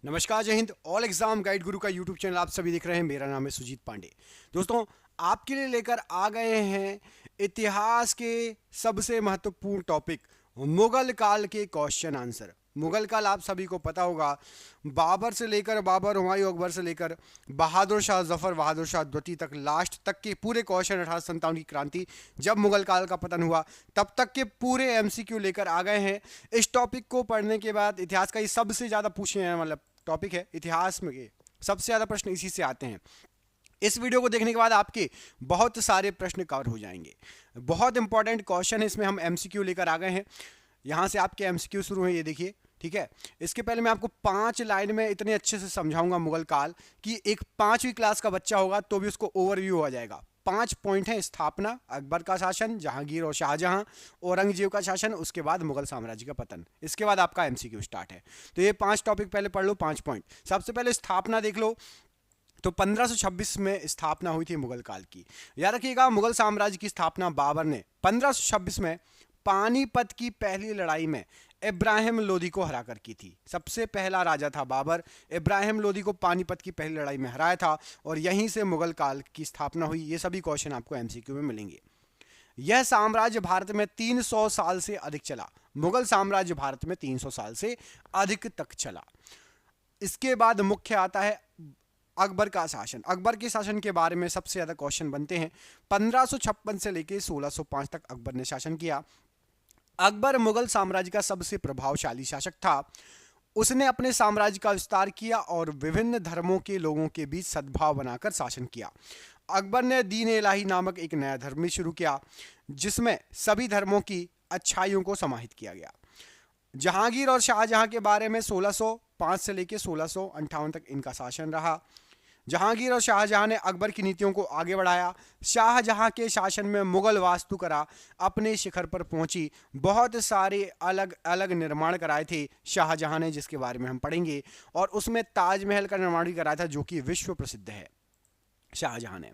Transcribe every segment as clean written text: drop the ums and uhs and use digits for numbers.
नमस्कार, जय Hind. All exam guide गुरु का यूट्यूब चैनल आप सभी देख रहे हैं। मेरा नाम है सुजीत पांडे। दोस्तों, आपके लिए लेकर आ गए हैं इतिहास के सबसे महत्वपूर्ण टॉपिक मुगल काल के क्वेश्चन आंसर। मुगल काल आप सभी को पता होगा, बाबर हुमायूं अकबर से लेकर बहादुर शाह जफर बहादुर शाह द्वितीय तक, लास्ट तक के पूरे क्वेश्चन 1857 की क्रांति जब मुगल काल का पतन हुआ तब तक के पूरे एमसीक्यू लेकर आ गए हैं। इस टॉपिक को पढ़ने के बाद इतिहास का ये सबसे ज़्यादा पूछे जाने वाला टॉपिक है। इतिहास में के सबसे ज़्यादा प्रश्न इसी से आते हैं। इस वीडियो को देखने के बाद आपके बहुत सारे प्रश्न कवर हो जाएंगे। बहुत इंपॉर्टेंट क्वेश्चन है, इसमें हम एमसीक्यू लेकर आ गए हैं। यहाँ से आपके एमसीक्यू शुरू हैं, ये देखिए, ठीक है। इसके पहले मैं आपको 5 लाइन में इतने अच्छे से समझाऊंगा मुगल काल कि एक 5वीं क्लास का बच्चा होगा तो भी उसको ओवरव्यू हो जाएगा। 5 पॉइंट है। स्थापना, अकबर का शासन, जहांगीर और शाहजहां, औरंगजेब का शासन, उसके बाद मुगल साम्राज्य का पतन। इसके बाद आपका एमसीक्यू स्टार्ट है। तो ये 5 टॉपिक पहले पढ़ लो, 5 पॉइंट। सबसे पहले स्थापना देख लो। तो 1526 में स्थापना हुई थी मुगल काल की। याद रखिएगा, मुगल साम्राज्य की स्थापना बाबर ने 1526 में पानीपत की पहली लड़ाई में इब्राहिम लोदी को हराकर की थी। सबसे पहला राजा था बाबर, इब्राहिम लोदी को पानीपत की पहली लड़ाई में हराया था और यहीं से मुगल काल की स्थापना हुई। ये सभी क्वेश्चन आपको एमसीक्यू में मिलेंगे। यह साम्राज्य भारत में 300 साल से अधिक चला। मुगल साम्राज्य भारत में 300 साल से अधिक तक चला। इसके बाद मुख्य आता है अकबर का शासन। अकबर के शासन के बारे में सबसे ज्यादा क्वेश्चन बनते हैं। 1556 से लेकर 1605 तक अकबर ने शासन किया। अकबर मुगल साम्राज्य का सबसे प्रभावशाली शासक था। उसने अपने साम्राज्य का विस्तार किया और विभिन्न धर्मों के लोगों के बीच सद्भाव बनाकर शासन किया। अकबर ने दीन इलाही नामक एक नया धर्म भी शुरू किया जिसमें सभी धर्मों की अच्छाइयों को समाहित किया गया। जहांगीर और शाहजहां के बारे में 1605 से लेकर 1658 तक इनका शासन रहा। जहांगीर और शाहजहां ने अकबर की नीतियों को आगे बढ़ाया। शाहजहां के शासन में मुगल वास्तुकला अपने शिखर पर पहुंची। बहुत सारे अलग अलग निर्माण कराए थे शाहजहां ने, जिसके बारे में हम पढ़ेंगे। और उसमें ताजमहल का निर्माण भी कराया था जो कि विश्व प्रसिद्ध है शाहजहां ने।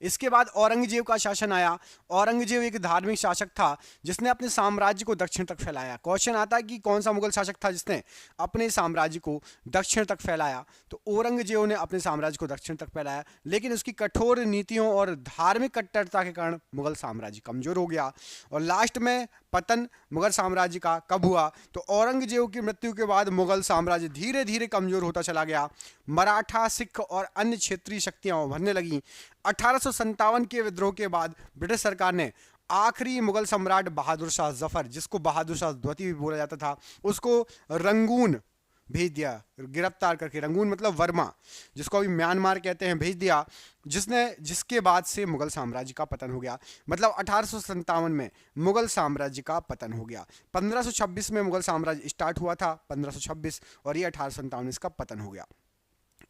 इसके बाद औरंगजेब का शासन आया। औरंगजेब एक धार्मिक शासक था जिसने अपने साम्राज्य को दक्षिण तक फैलाया। क्वेश्चन आता है कि कौन सा मुगल शासक था जिसने अपने साम्राज्य को दक्षिण तक फैलाया। तो औरंगजेब ने अपने साम्राज्य को दक्षिण तक फैलाया, लेकिन उसकी कठोर नीतियों और धार्मिक कट्टरता के कारण मुगल साम्राज्य कमजोर हो गया। और लास्ट में पतन मुगल साम्राज्य का कब हुआ? तो औरंगजेब की मृत्यु के बाद मुगल साम्राज्य धीरे धीरे कमजोर होता चला गया। मराठा, सिख और अन्य क्षेत्रीय शक्तियां उभरने लगी। 1857 के विद्रोह के बाद ब्रिटिश सरकार ने आखिरी मुगल सम्राट बहादुर शाह जफर, जिसको बहादुर शाह द्वितीय भी बोला जाता था, उसको रंगून भेज दिया, गिरफ्तार करके। रंगून मतलब वर्मा, जिसको अभी म्यांमार कहते हैं, भेज दिया। जिसके बाद से मुगल साम्राज्य का पतन हो गया। मतलब 1857 में मुगल साम्राज्य का पतन हो गया। 1526 में मुगल साम्राज्य स्टार्ट हुआ था, 1526, और ये 1857 में इसका पतन हो गया।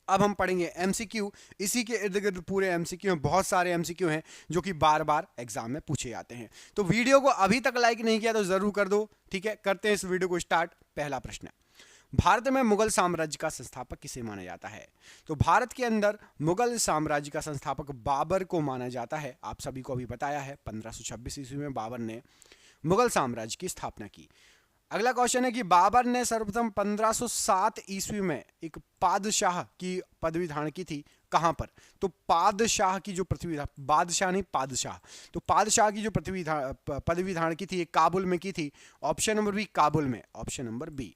अब हम पढ़ेंगे एमसीक्यू। इसी के इर्द गिर्द पूरे एमसीक्यू हैं, बहुत सारे एमसीक्यू हैं जो कि बार बार एग्जाम में पूछे जाते हैं। तो वीडियो को अभी तक लाइक नहीं किया तो जरूर कर दो, ठीक है। करते हैं इस वीडियो को स्टार्ट। पहला प्रश्न, भारत में मुगल साम्राज्य का संस्थापक किसे माना जाता है? तो भारत के अंदर मुगल साम्राज्य का संस्थापक बाबर को माना जाता है। आप सभी को अभी बताया है, 1526 ईस्वी में बाबर ने मुगल साम्राज्य की स्थापना की। अगला क्वेश्चन है कि बाबर ने सर्वप्रथम 1507 ईस्वी में एक पादशाह की पदवी धारण की थी। कहां पर? तो पादशाह की जो पृथ्वी, बादशाह नहीं पादशाह, तो पादशाह की जो पदवी धारण की थी, काबुल में की थी। ऑप्शन नंबर बी, काबुल में, ऑप्शन नंबर बी।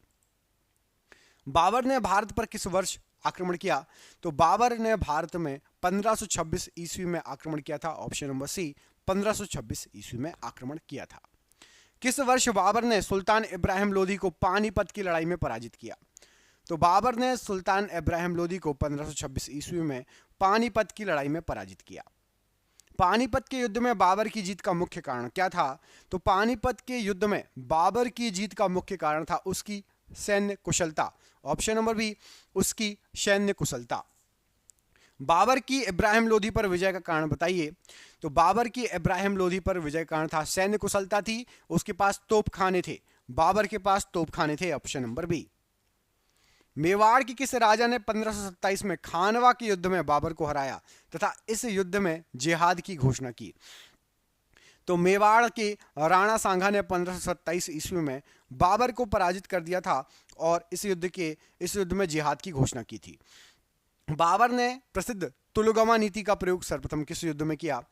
बाबर ने भारत पर किस वर्ष आक्रमण किया? तो बाबर ने भारत में 1526 ईस्वी में आक्रमण किया था। ऑप्शन नंबर सी, 1526 ईस्वी में आक्रमण किया था। किस वर्ष बाबर ने सुल्तान इब्राहिम लोदी को पानीपत की लड़ाई में पराजित किया? तो बाबर ने सुल्तान इब्राहिम लोदी को 1526 ईस्वी में पानीपत की लड़ाई में पराजित किया। पानीपत के युद्ध में बाबर की जीत का मुख्य कारण क्या था? तो पानीपत के युद्ध में बाबर की जीत का मुख्य कारण था उसकी सैन्य कुशलता। ऑप्शन नंबर बी, उसकी सैन्य कुशलता। बाबर की इब्राहिम लोदी पर विजय का कारण बताइए। तो बाबर की इब्राहिम लोदी पर विजय का कारण था सैन्य कुशलता थी, उसके पास तोपखाने थे। बाबर के पास तोपखाने थे। Option number B. मेवाड़ के किस राजा ने 1527 में खानवा के युद्ध में बाबर को हराया तथा इस युद्ध में जिहाद की घोषणा की? तो मेवाड़ के राणा सांगा ने 1527 ईस्वी में बाबर को पराजित कर दिया था और इस युद्ध में जिहाद की घोषणा की थी। बाबर ने प्रसिद्ध तुलगमा नीति का प्रयोग सर्वप्रथम किस युद्ध में किया?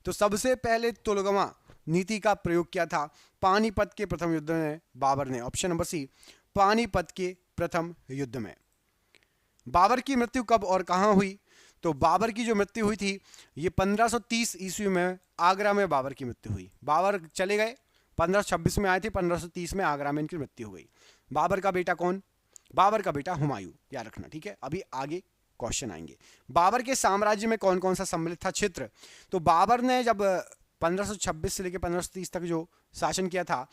तो सबसे पहले तुलगमा नीति का प्रयोग किया था पानीपत के प्रथम युद्ध में बाबर ने। ऑप्शन नंबर सी, पानीपत के प्रथम युद्ध में। बाबर की मृत्यु कब और कहां हुई? तो बाबर की जो मृत्यु हुई थी ये 1530 ईस्वी में आगरा में बाबर की मृत्यु हुई। बाबर चले गए, 1526 में आए थे, 1530 में आगरा में इनकी मृत्यु हो गई। बाबर का बेटा कौन? बाबर का बेटा हुमायूं, याद रखना, ठीक है। अभी आगे क्वेश्चन आएंगे। बाबर के साम्राज्य में कौन कौन सा सम्मिलित था क्षेत्र? तो बाबर ने जब 1526 से लेकर 1530 तक जो शासन किया था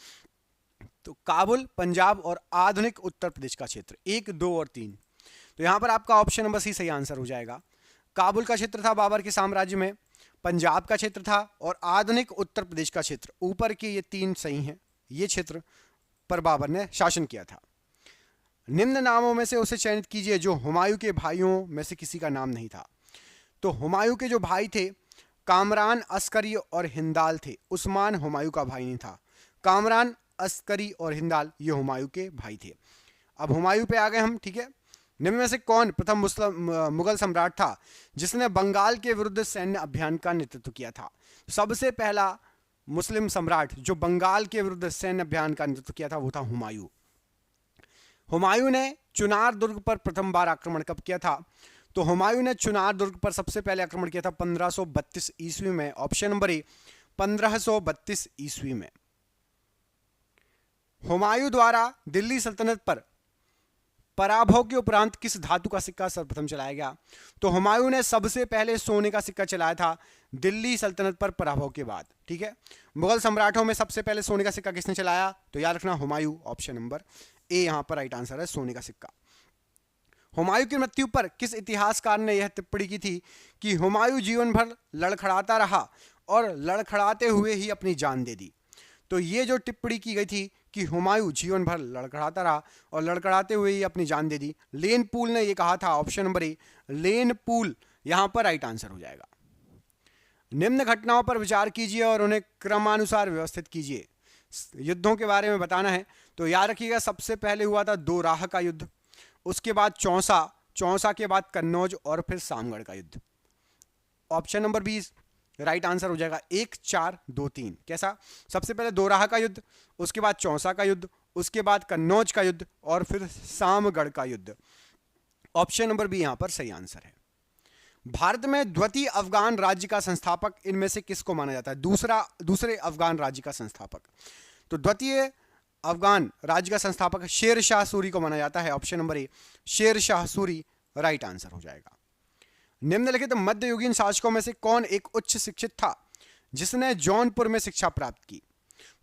तो काबुल, पंजाब और आधुनिक उत्तर प्रदेश का क्षेत्र 1, 2 और 3। तो यहां पर आपका ऑप्शन नंबर सी सही आंसर हो जाएगा। काबुल का क्षेत्र था बाबर के साम्राज्य में, पंजाब का क्षेत्र था और आधुनिक उत्तर प्रदेश का क्षेत्र। ऊपर के ये 3 सही हैं, ये क्षेत्र पर बाबर ने शासन किया था। निम्न नामों में से उसे चयनित कीजिए जो हुमायूं के भाइयों में से किसी का नाम नहीं था। तो हुमायूं के जो भाई थे कामरान, अस्करी और हिंदाल थे। उस्मान हुमायूं का भाई नहीं था। कामरान, अस्करी और हिंदाल ये हुमायूं के भाई थे। अब हुमायूं पे आ गए हम, ठीक है। निम्न में से कौन प्रथम मुगल सम्राट था जिसने बंगाल के विरुद्ध सैन्य अभियान का नेतृत्व किया था? सबसे पहला मुस्लिम सम्राट जो बंगाल के विरुद्ध सैन्य अभियान का नेतृत्व किया था वो था हुमायूं। हुमायूं ने चुनार दुर्ग पर प्रथम बार आक्रमण कब किया था? तो हुमायूं ने चुनार दुर्ग पर सबसे पहले आक्रमण किया था 1532 ईस्वी में। ऑप्शन नंबर ए, 1532 ईस्वी में। हुमायूं द्वारा दिल्ली सल्तनत पर पराभव के उपरांत किस धातु का सिक्का सर्वप्रथम चलाया गया? तो हुमायूं ने सबसे पहले सोने का सिक्का चलाया था दिल्ली सल्तनत पर पराभव के बाद, ठीक है। मुगल सम्राटों में सबसे पहले सोने का सिक्का किसने चलाया? तो याद रखना हुमायूं। ऑप्शन नंबर ए यहां पर राइट आंसर है, सोने का सिक्का। हुमायूं की मृत्यु पर किस इतिहासकार ने यह टिप्पणी की थी कि हुमायूं जीवन भर लड़खड़ाता रहा और लड़खड़ाते हुए ही अपनी जान दे दी? तो ये जो टिप्पणी की गई थी कि हुमायूं जीवन भर लड़खड़ाता रहा और लड़खड़ाते हुए ही अपनी जान दे दी, लेन पूल ने यह कहा था। ऑप्शन नंबर ए, लेन पूल यहां पर राइट आंसर हो जाएगा। निम्न घटनाओं पर विचार कीजिए और उन्हें क्रमानुसार व्यवस्थित कीजिए। युद्धों के बारे में बताना है तो याद रखिएगा, सबसे पहले हुआ था दोराह का युद्ध, उसके बाद चौसा, चौसा के बाद कन्नौज और फिर सामगढ़ का युद्ध। ऑप्शन नंबर 20 राइट आंसर हो जाएगा। 1, 4, 2, 3। कैसा? सबसे पहले दोराह का युद्ध, उसके बाद चौसा का युद्ध, उसके बाद कन्नौज का युद्ध और फिर सामगढ़ का युद्ध। ऑप्शन नंबर बी यहां पर सही आंसर है। भारत में द्वितीय अफगान राज्य का संस्थापक इनमें से किसको माना जाता है? दूसरे अफगान राज्य का संस्थापक। तो द्वितीय अफगान राज्य का संस्थापक शेर शाह सूरी को माना जाता है। ऑप्शन नंबर ए, शेर शाह सूरी राइट आंसर हो जाएगा। निम्नलिखित मध्ययुगीन शासकों में से कौन एक उच्च शिक्षित था जिसने जौनपुर में शिक्षा प्राप्त की?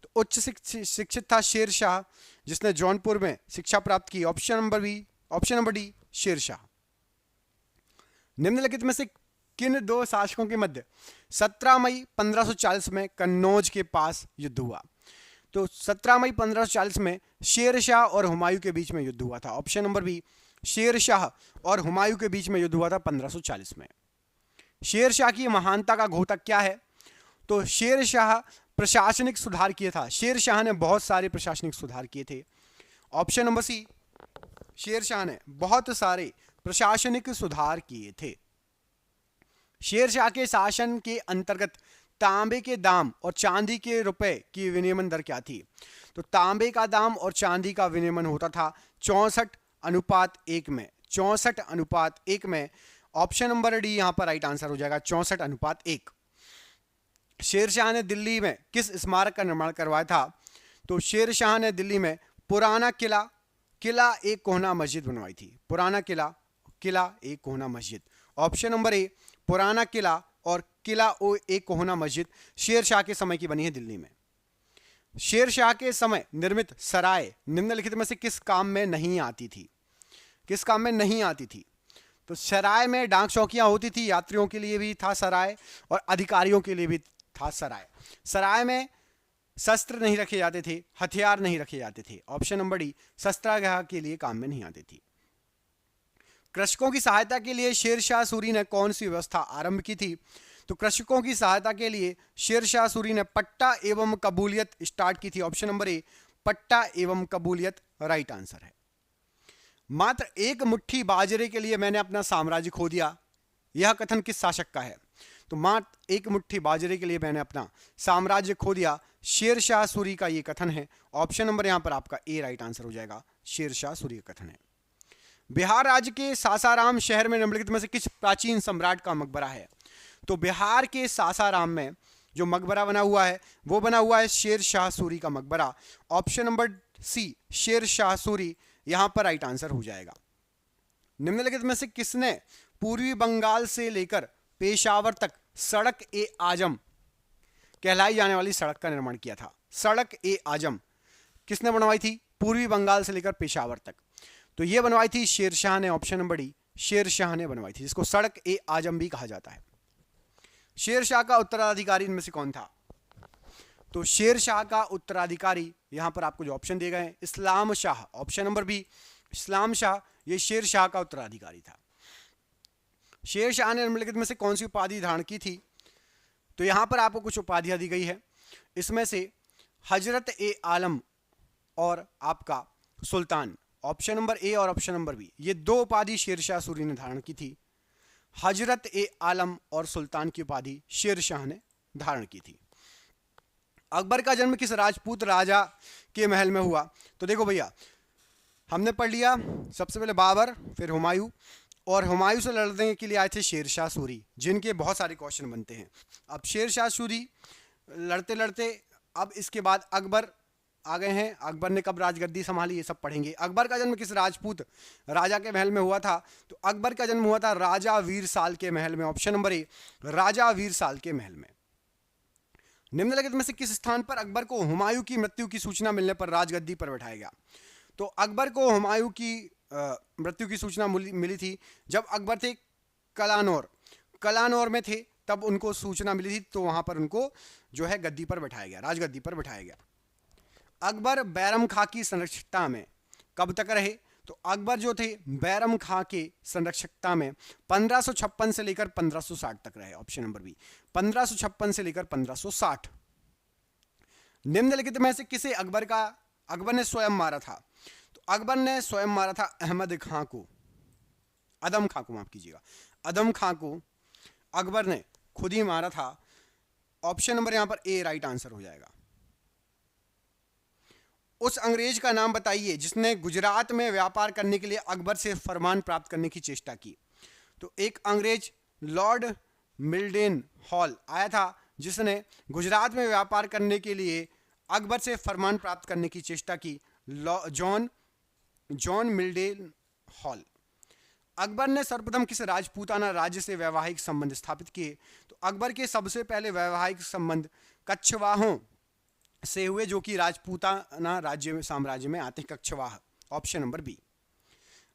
तो उच्च शिक्षित था शेर शाह जिसने जौनपुर में शिक्षा प्राप्त की। Option number D, Sher Shah. निम्नलिखित में से किन 2 शासकों के मध्य 17 मई 1540 में कन्नौज के पास युद्ध हुआ? तो 17 मई 1540 में शेर शाह और हुमायूं के बीच में युद्ध हुआ था। Option number B, Sher Shah और हुमायूं के बीच में युद्ध हुआ था 1540 में। शेर शाह की महानता का घोतक क्या है? तो शेर शाह प्रशासनिक सुधार किए था। शेर शाह ने बहुत सारे प्रशासनिक सुधार किए थे। ऑप्शन नंबर सी, शेर शाह ने बहुत सारे प्रशासनिक सुधार किए थे। शेर शाह के शासन के अंतर्गत तांबे के दाम और चांदी के रुपए की विनिमय दर क्या थी? तो तांबे का दाम और चांदी का विनिमय होता था 64:1 में। 64:1 में। ऑप्शन नंबर डी यहां पर राइट आंसर हो जाएगा, 64:1। शेर शाह ने दिल्ली में किस स्मारक का निर्माण करवाया था? तो शेर शाह ने दिल्ली में पुराना किला एक कोहना मस्जिद बनवाई थी। पुराना किला एक कोहना मस्जिद। ऑप्शन नंबर ए, पुराना किला और किला एक कोहना मस्जिद शेर शाह के समय की बनी है दिल्ली में। शेर शाह के समय निर्मित सराय निम्नलिखित में से किस काम में नहीं आती थी? किस काम में नहीं आती थी? तो सराय में डाक चौकियां होती थी, यात्रियों के लिए भी था सराय और अधिकारियों के लिए भी था सराय। सराय में शस्त्र नहीं रखे जाते थे, हथियार नहीं रखे जाते थे। ऑप्शन नंबर डी, शस्त्रागार के लिए काम में नहीं आती थी। कृषकों की सहायता के लिए शेर शाह सूरी ने कौन सी व्यवस्था आरंभ की थी? तो कृषकों की सहायता के लिए शेरशाह सूरी ने पट्टा एवं कबूलियत स्टार्ट की थी। ऑप्शन नंबर ए, पट्टा एवं कबूलियत राइट आंसर है। मात्र एक मुट्ठी बाजरे के लिए मैंने अपना साम्राज्य खो दिया, यह कथन किस शासक का है? तो मात्र एक मुट्ठी बाजरे के लिए मैंने अपना साम्राज्य खो दिया, शेरशाह सूरी का यह कथन है। ऑप्शन नंबर यहां पर आपका ए राइट आंसर हो जाएगा, शेरशाह सूरी का कथन है। बिहार राज्य के सासाराम शहर में निम्नलिखित में से किस प्राचीन सम्राट का मकबरा है? तो बिहार के सासाराम में जो मकबरा बना हुआ है वो बना हुआ है शेरशाह सूरी का मकबरा। Option number C, Shershah Suri यहां पर राइट आंसर हो जाएगा। निम्नलिखित में से किसने पूर्वी बंगाल से लेकर पेशावर तक सड़क ए आजम कहलाई जाने वाली सड़क का निर्माण किया था? सड़क ए आजम किसने बनवाई थी पूर्वी बंगाल से लेकर पेशावर तक? तो यह बनवाई थी शेरशाह ने। ऑप्शन नंबर डी, शेरशाह ने बनवाई थी, जिसको सड़क ए आजम भी कहा जाता है। शेरशाह का उत्तराधिकारी इनमें से कौन था? तो शेरशाह का उत्तराधिकारी यहां पर आपको जो ऑप्शन दिए गए हैं, इस्लाम शाह। ऑप्शन नंबर बी, इस्लाम शाह, ये शेरशाह का उत्तराधिकारी था। शेरशाह ने निम्नलिखित में से कौन सी उपाधि धारण की थी? तो यहां पर आपको कुछ उपाधियां दी गई है, इसमें से हजरत ए आलम और आपका सुल्तान। ऑप्शन नंबर ए और ऑप्शन नंबर बी, ये दो उपाधि शेरशाह सूरी ने धारण की थी। हजरत ए आलम और सुल्तान की उपाधि शेरशाह ने धारण की थी। अकबर का जन्म किस राजपूत राजा के महल में हुआ? तो देखो भैया, हमने पढ़ लिया सबसे पहले बाबर, फिर हुमायूं, और हुमायूं से लड़ने के लिए आए थे शेरशाह सूरी, जिनके बहुत सारे क्वेश्चन बनते हैं। अब शेरशाह सूरी लड़ते लड़ते अब इसके बाद अकबर आ गए हैं। अकबर ने कब राजगद्दी संभाली ये सब पढ़ेंगे। अकबर का जन्म किस राजपूत राजा के महल में हुआ था? तो अकबर का जन्म हुआ था राजा वीर साल के महल में। ऑप्शन नंबर ए, राजा वीर साल के महल में। निम्नलिखित में से किस स्थान पर अकबर को हुमायूं की मृत्यु की सूचना मिलने पर राजगद्दी पर बैठाया गया? तो अकबर को हुमायूं की मृत्यु की सूचना मिली थी जब अकबर थे कलानौर में थे, तब उनको सूचना मिली थी, तो वहां पर उनको जो है गद्दी पर बैठाया गया, राजगद्दी पर बैठाया गया। अकबर बैरम खां की संरक्षकता में कब तक रहे? तो अकबर जो थे बैरम खां के संरक्षकता में 1556 से लेकर 1560 तक रहे। ऑप्शन नंबर बी, 1556 से लेकर 1560। निम्नलिखित में से किसे अकबर ने स्वयं मारा था? तो अकबर ने स्वयं मारा था अहमद खां को, अदम खां को, माफ कीजिएगा, अदम खां को अकबर ने खुद ही मारा था। ऑप्शन नंबर यहां पर ए राइट आंसर हो जाएगा। उस अंग्रेज का नाम बताइए जिसने गुजरात में व्यापार करने के लिए अकबर से फरमान प्राप्त करने की चेष्टा की। तो एक अंग्रेज लॉर्ड मिल्डेन हॉल आया था जिसने गुजरात में व्यापार करने के लिए अकबर से फरमान प्राप्त करने की चेष्टा की, जॉन मिल्डेन हॉल। अकबर ने सर्वप्रथम किस राजपूताना राज्य से वैवाहिक संबंध स्थापित किए? तो अकबर के सबसे पहले वैवाहिक संबंध कच्छवाहों से हुए, जो कि राजपूताना राज्य में साम्राज्य में आते हैं, Kachhwaha. Option number B.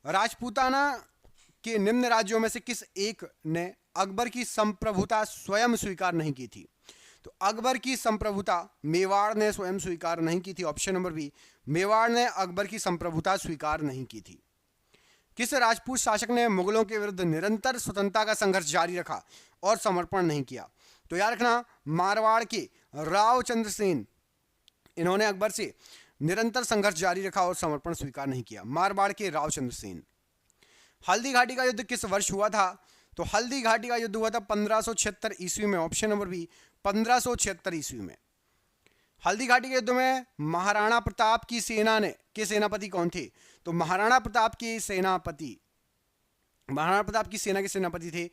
Rajputana के निम्न राज्यों में से किस एक ने अकबर की संप्रभुता स्वयं स्वीकार नहीं की थी? तो अकबर की संप्रभुता मेवाड़ ने स्वयं स्वीकार नहीं की थी। ऑप्शन नंबर बी, मेवाड़ ने अकबर की संप्रभुता स्वीकार नहीं की थी। किस राजपूत शासक ने मुगलों के विरुद्ध निरंतर स्वतंत्रता का संघर्ष जारी रखा और समर्पण नहीं किया? तो याद रखना, मारवाड़ के राव चंद्र सेन, इन्होंने अकबर से निरंतर संघर्ष जारी रखा और समर्पण स्वीकार नहीं किया, मारवाड़ के राव चंद्र सेन। हल्दी घाटी का युद्ध किस वर्ष हुआ था? तो हल्दी घाटी का युद्ध हुआ था 1576 ईस्वी में। ऑप्शन नंबर बी, 1576 ईस्वी में। हल्दी घाटी के युद्ध में महाराणा प्रताप की सेना के सेनापति कौन थे? तो महाराणा प्रताप की सेना के सेनापति थे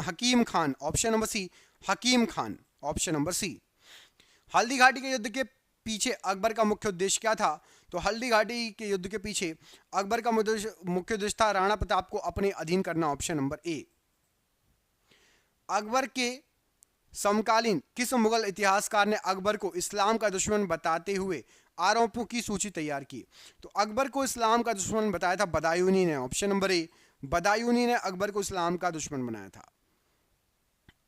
Hakim Khan. Option number C, Hakim Khan. Option number C. Haldighati के युद्ध के पीछे अकबर का मुख्य उद्देश्य क्या था? तो हल्दी घाटी के युद्ध के पीछे अकबर का मुख्य उद्देश्य था राणा प्रताप को अपने अधीन करना। ऑप्शन नंबर ए। अकबर के समकालीन किस मुगल इतिहासकार ने अकबर को इस्लाम का दुश्मन बताते हुए आरोपों की सूची तैयार की? तो अकबर को इस्लाम का दुश्मन बताया था बदायूनी ने। ऑप्शन नंबर ए, बदायूनी ने अकबर को इस्लाम का दुश्मन बनाया था।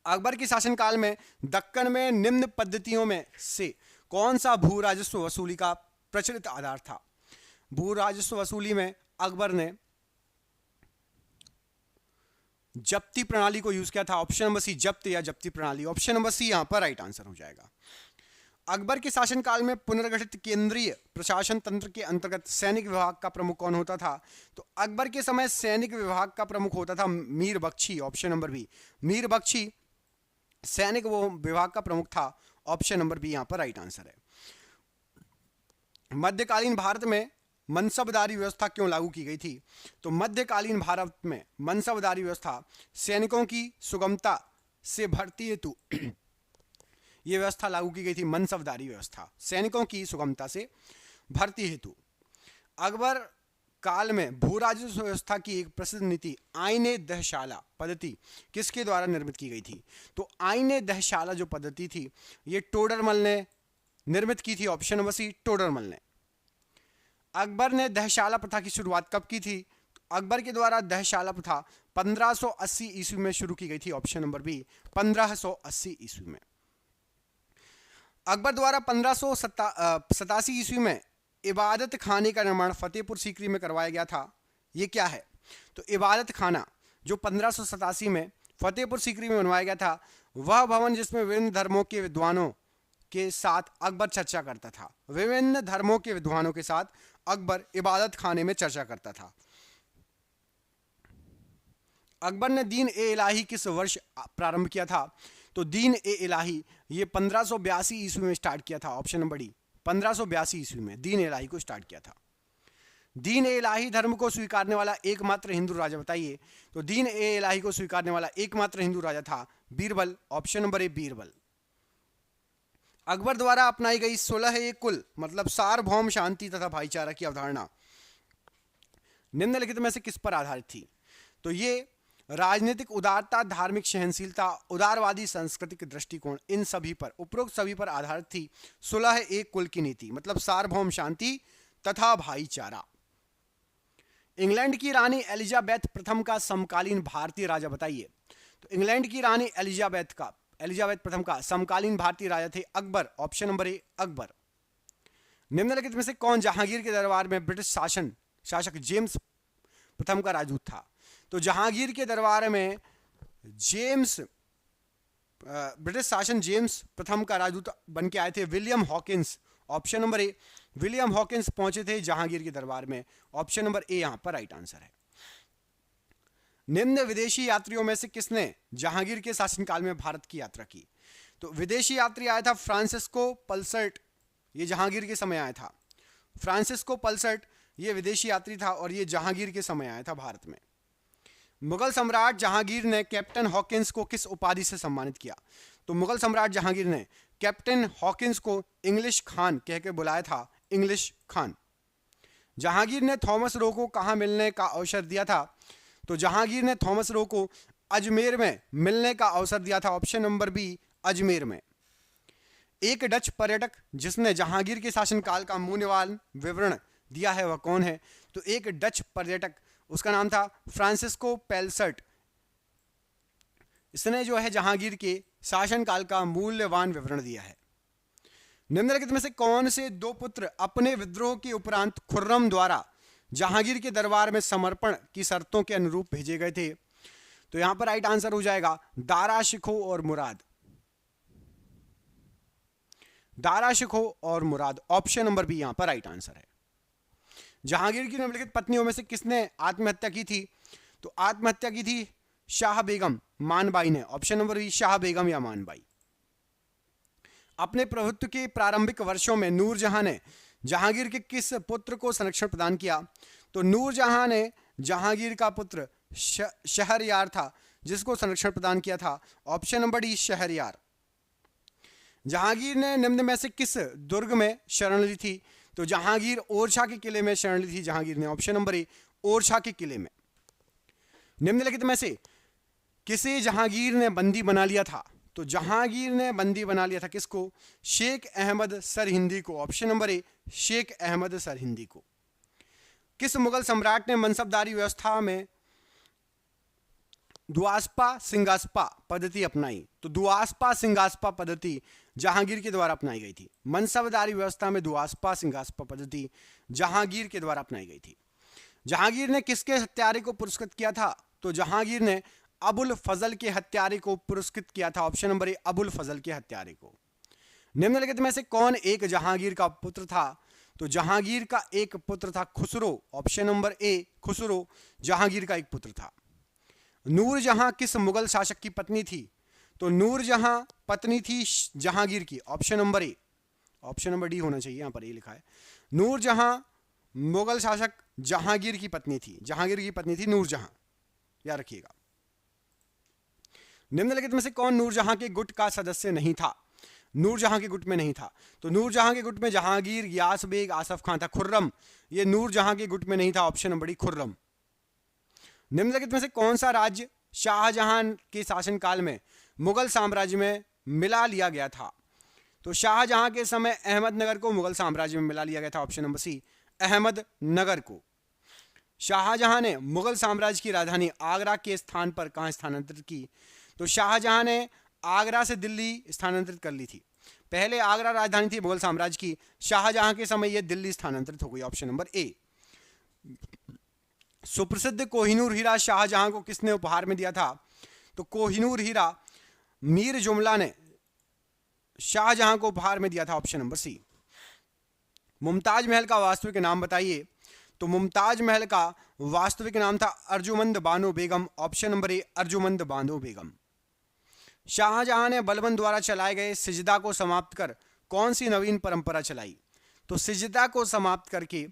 अकबर के शासनकाल में दक्कन में निम्न पद्धतियों में से कौन सा भू राजस्व वसूली का प्रचलित आधार था? भू राजस्व वसूली में अकबर ने जप्ती प्रणाली को यूज किया था? ऑप्शन नंबर सी, जब्त या जप्ती प्रणाली। ऑप्शन नंबर सी यहां पर राइट आंसर हो जाएगा। अकबर के शासनकाल में पुनर्गठित केंद्रीय प्रशासन तंत्र के अंतर्गत सैनिक विभाग का प्रमुख कौन होता था? तो अकबर के समय सैनिक विभाग का प्रमुख होता था Mir Bakhshi. Option number B, Mir Bakhshi सैनिक वो विभाग का प्रमुख था। ऑप्शन नंबर बी यहां पर राइट आंसर है। मध्यकालीन भारत में मनसबदारी व्यवस्था क्यों लागू की गई थी? तो मध्यकालीन भारत में मनसबदारी व्यवस्था सैनिकों की सुगमता से भर्ती हेतु यह व्यवस्था लागू की गई थी। मनसबदारी व्यवस्था सैनिकों की सुगमता से भर्ती हेतु। अकबर काल में भू राजस्व व्यवस्था की एक प्रसिद्ध नीति आईने दहशाला पद्धति किसके द्वारा निर्मित की गई थी? तो आईने दहशाला जो पद्धति थी ये टोडरमल ने निर्मित की थी। ऑप्शन नंबर सी, टोडरमल ने। अकबर ने दहशाला प्रथा की शुरुआत कब की थी? अकबर के द्वारा दहशाला प्रथा 1580 ईस्वी में शुरू की गई थी। ऑप्शन नंबर बी, 1580 ईस्वी में। अकबर द्वारा 1587 ईस्वी में इबादत खाने का निर्माण फतेहपुर सीकरी में करवाया गया था। ये क्या है? तो इबादत खाना जो 1587 में फतेहपुर सीकरी में बनवाया गया था, वह भवन जिसमें विभिन्न धर्मों के विद्वानों के साथ अकबर चर्चा करता था। विभिन्न धर्मों के विद्वानों के साथ अकबर इबादत खाने में चर्चा करता था। अकबर ने दीन ए इलाही किस वर्ष प्रारंभ किया था? तो दीन ए इलाही ये 1582 ईस्वी में स्टार्ट किया था। ऑप्शन नंबर डी, 1582 ईस्वी में दीन ए इलाही को स्टार्ट किया था। दीन ए इलाही धर्म को स्वीकारने वाला एकमात्र हिंदू राजा बताइए। तो दीन ए इलाही को स्वीकारने वाला एकमात्र हिंदू राजा था बीरबल। ऑप्शन नंबर ए, बीरबल। अकबर द्वारा अपनाई गई 16 कुल मतलब सार्वभौम शांति तथा भाईचारा की अवधारणा निम्नलिखित में से किस पर आधारित थी? तो ये राजनीतिक उदारता, धार्मिक सहनशीलता, उदारवादी सांस्कृतिक दृष्टिकोण, इन सभी पर, उपरोक्त सभी पर आधारित थी 16 कुल की नीति मतलब सार्वभौम शांति तथा भाईचारा। इंग्लैंड की रानी एलिजाबेथ प्रथम का समकालीन भारतीय राजा बताइए। तो इंग्लैंड की रानी एलिजाबेथ प्रथम का समकालीन भारतीय राजा थे अकबर। ऑप्शन नंबर ए, अकबर। निम्नलिखित में से कौन जहांगीर के दरबार में ब्रिटिश शासक जेम्स प्रथम का राजदूत था? तो जहांगीर के दरबार में ब्रिटिश शासन जेम्स प्रथम का राजदूत बन के आए थे विलियम हॉकिंस। ऑप्शन नंबर ए, विलियम हॉकिंस पहुंचे थे जहांगीर के दरबार में। ऑप्शन नंबर ए यहां पर राइट आंसर है। निम्न विदेशी यात्रियों में से किसने जहांगीर के शासनकाल में भारत की यात्रा की? तो विदेशी यात्री आया था फ्रांसिस्को पल्सर्ट, ये जहांगीर के समय आया था। फ्रांसिस्को पल्सर्ट ये विदेशी यात्री था और ये जहांगीर के समय आया था भारत में। मुगल सम्राट जहांगीर ने कैप्टन हॉकिंस को किस उपाधि से सम्मानित किया? तो मुगल सम्राट जहांगीर ने कैप्टन हॉकिंस को इंग्लिश खान कह के बुलाया था, इंग्लिश खान। जहांगीर ने थॉमस रो को कहां मिलने का अवसर दिया था? तो जहांगीर ने थॉमस रो को अजमेर में मिलने का अवसर दिया था। ऑप्शन नंबर बी, अजमेर में। एक डच पर्यटक जिसने जहांगीर के शासनकाल का मूल्यवान विवरण दिया है वह कौन है? तो एक डच पर्यटक, उसका नाम था फ्रांसिस्को पेल्सर्ट। इसने जो है जहांगीर के शासनकाल का मूल्यवान विवरण दिया है। निम्नलिखित में से कौन से दो पुत्र अपने विद्रोह के उपरांत खुर्रम द्वारा जहांगीर के दरबार में समर्पण की शर्तों के अनुरूप भेजे गए थे? तो यहां पर राइट आंसर हो जाएगा दारा शिकोह और मुराद। दारा शिकोह और मुराद, ऑप्शन नंबर बी यहां पर राइट आंसर है। जहांगीर की निम्नलिखित पत्नियों में से किसने आत्महत्या की थी? तो आत्महत्या की थी शाह बेगम, मानबाई ने। ऑप्शन नंबर बी, शाह बेगम या मानबाई। अपने प्रभुत्व के प्रारंभिक वर्षों में नूरजहां ने जहांगीर के किस पुत्र को संरक्षण प्रदान किया? तो नूरजहां ने जहांगीर का पुत्र शहरयार था जिसको संरक्षण प्रदान किया था। Option number D, Shahryar. Jahangir ने निम्न में से किस दुर्ग में शरण ली थी? तो जहांगीर ओरछा के किले में शरण ली थी जहांगीर ने। ऑप्शन नंबर ए, ओरछा के किले में। निम्नलिखित में से किसे जहांगीर ने बंदी बना लिया था? तो जहांगीर ने बंदी बना लिया था किसको? शेख अहमद सरहिंदी को। Option number A, Sheikh Ahmad Sirhindi को। किस मुगल सम्राट ने मनसबदारी व्यवस्था में दुआस्पा सिंगास्पा पद्धति अपनाई? तो दुआस्पा सिंगास्पा पद्धति जहांगीर के द्वारा अपनाई गई थी। मनसबदारी व्यवस्था में दुआस्पा सिंगास्पा पद्धति जहांगीर के द्वारा अपनाई गई थी। जहांगीर ने किसके हत्यारे को पुरस्कृत किया था? तो जहांगीर ने अबुल फजल के हत्यारे को पुरस्कृत किया था? ऑप्शन नंबर ए, अबुल फजल के हत्यारे को। निम्नलिखित में से कौन एक जहांगीर का पुत्र था? तो जहांगीर का एक पुत्र था खुसरो। ऑप्शन नंबर ए, खुसरो जहांगीर का एक पुत्र था। नूरजहां किस मुगल शासक की पत्नी थी? तो नूरजहां पत्नी थी जहांगीर की। ऑप्शन नंबर ए, ऑप्शन नंबर डी होना चाहिए, यहां पर ए लिखा है। नूरजहां मुगल शासक जहांगीर की पत्नी थी। जहांगीर की पत्नी थी नूरजहां, याद रखिएगा। निम्नलिखित में से कौन नूरजहां के गुट का सदस्य नहीं था? नूरजहां के गुट में नहीं था। तो नूरजहां के गुट में जहांगीर, गियास बेग, आसफ खान था। खुर्रम ये नूरजहां के गुट में नहीं था। Option number D, Khurram. निम्नलिखित में से कौन सा राज्य शाहजहां के शासनकाल में मुगल साम्राज्य में मिला लिया गया था? तो शाहजहां के समय अहमदनगर को मुगल साम्राज्य में मिला लिया गया था। ऑप्शन नंबर सी, अहमदनगर को। शाहजहां ने मुगल साम्राज्य की राजधानी आगरा के स्थान पर कहां स्थानांतरित की? तो शाहजहां ने आगरा से दिल्ली स्थानांतरित कर ली थी। पहले आगरा राजधानी थी मुगल साम्राज्य की, शाहजहां के समय यह दिल्ली स्थानांतरित हो गई। ऑप्शन नंबर ए। सुप्रसिद्ध कोहिनूर हीरा शाहजहां को किसने उपहार में दिया था? तो कोहिनूर हीरा मीर जुमला ने शाहजहां को उपहार में दिया था। ऑप्शन नंबर सी। मुमताज महल का वास्तविक नाम बताइए। तो मुमताज महल का वास्तविक नाम था Arjumand Bano Begum. Option number A, Arjumand Bano Begum. Shah Jahan ने बलबन द्वारा चलाए गए सिजदा को समाप्त कर कौन सी नवीन परंपरा चलाई? तो सिजदा को समाप्त करके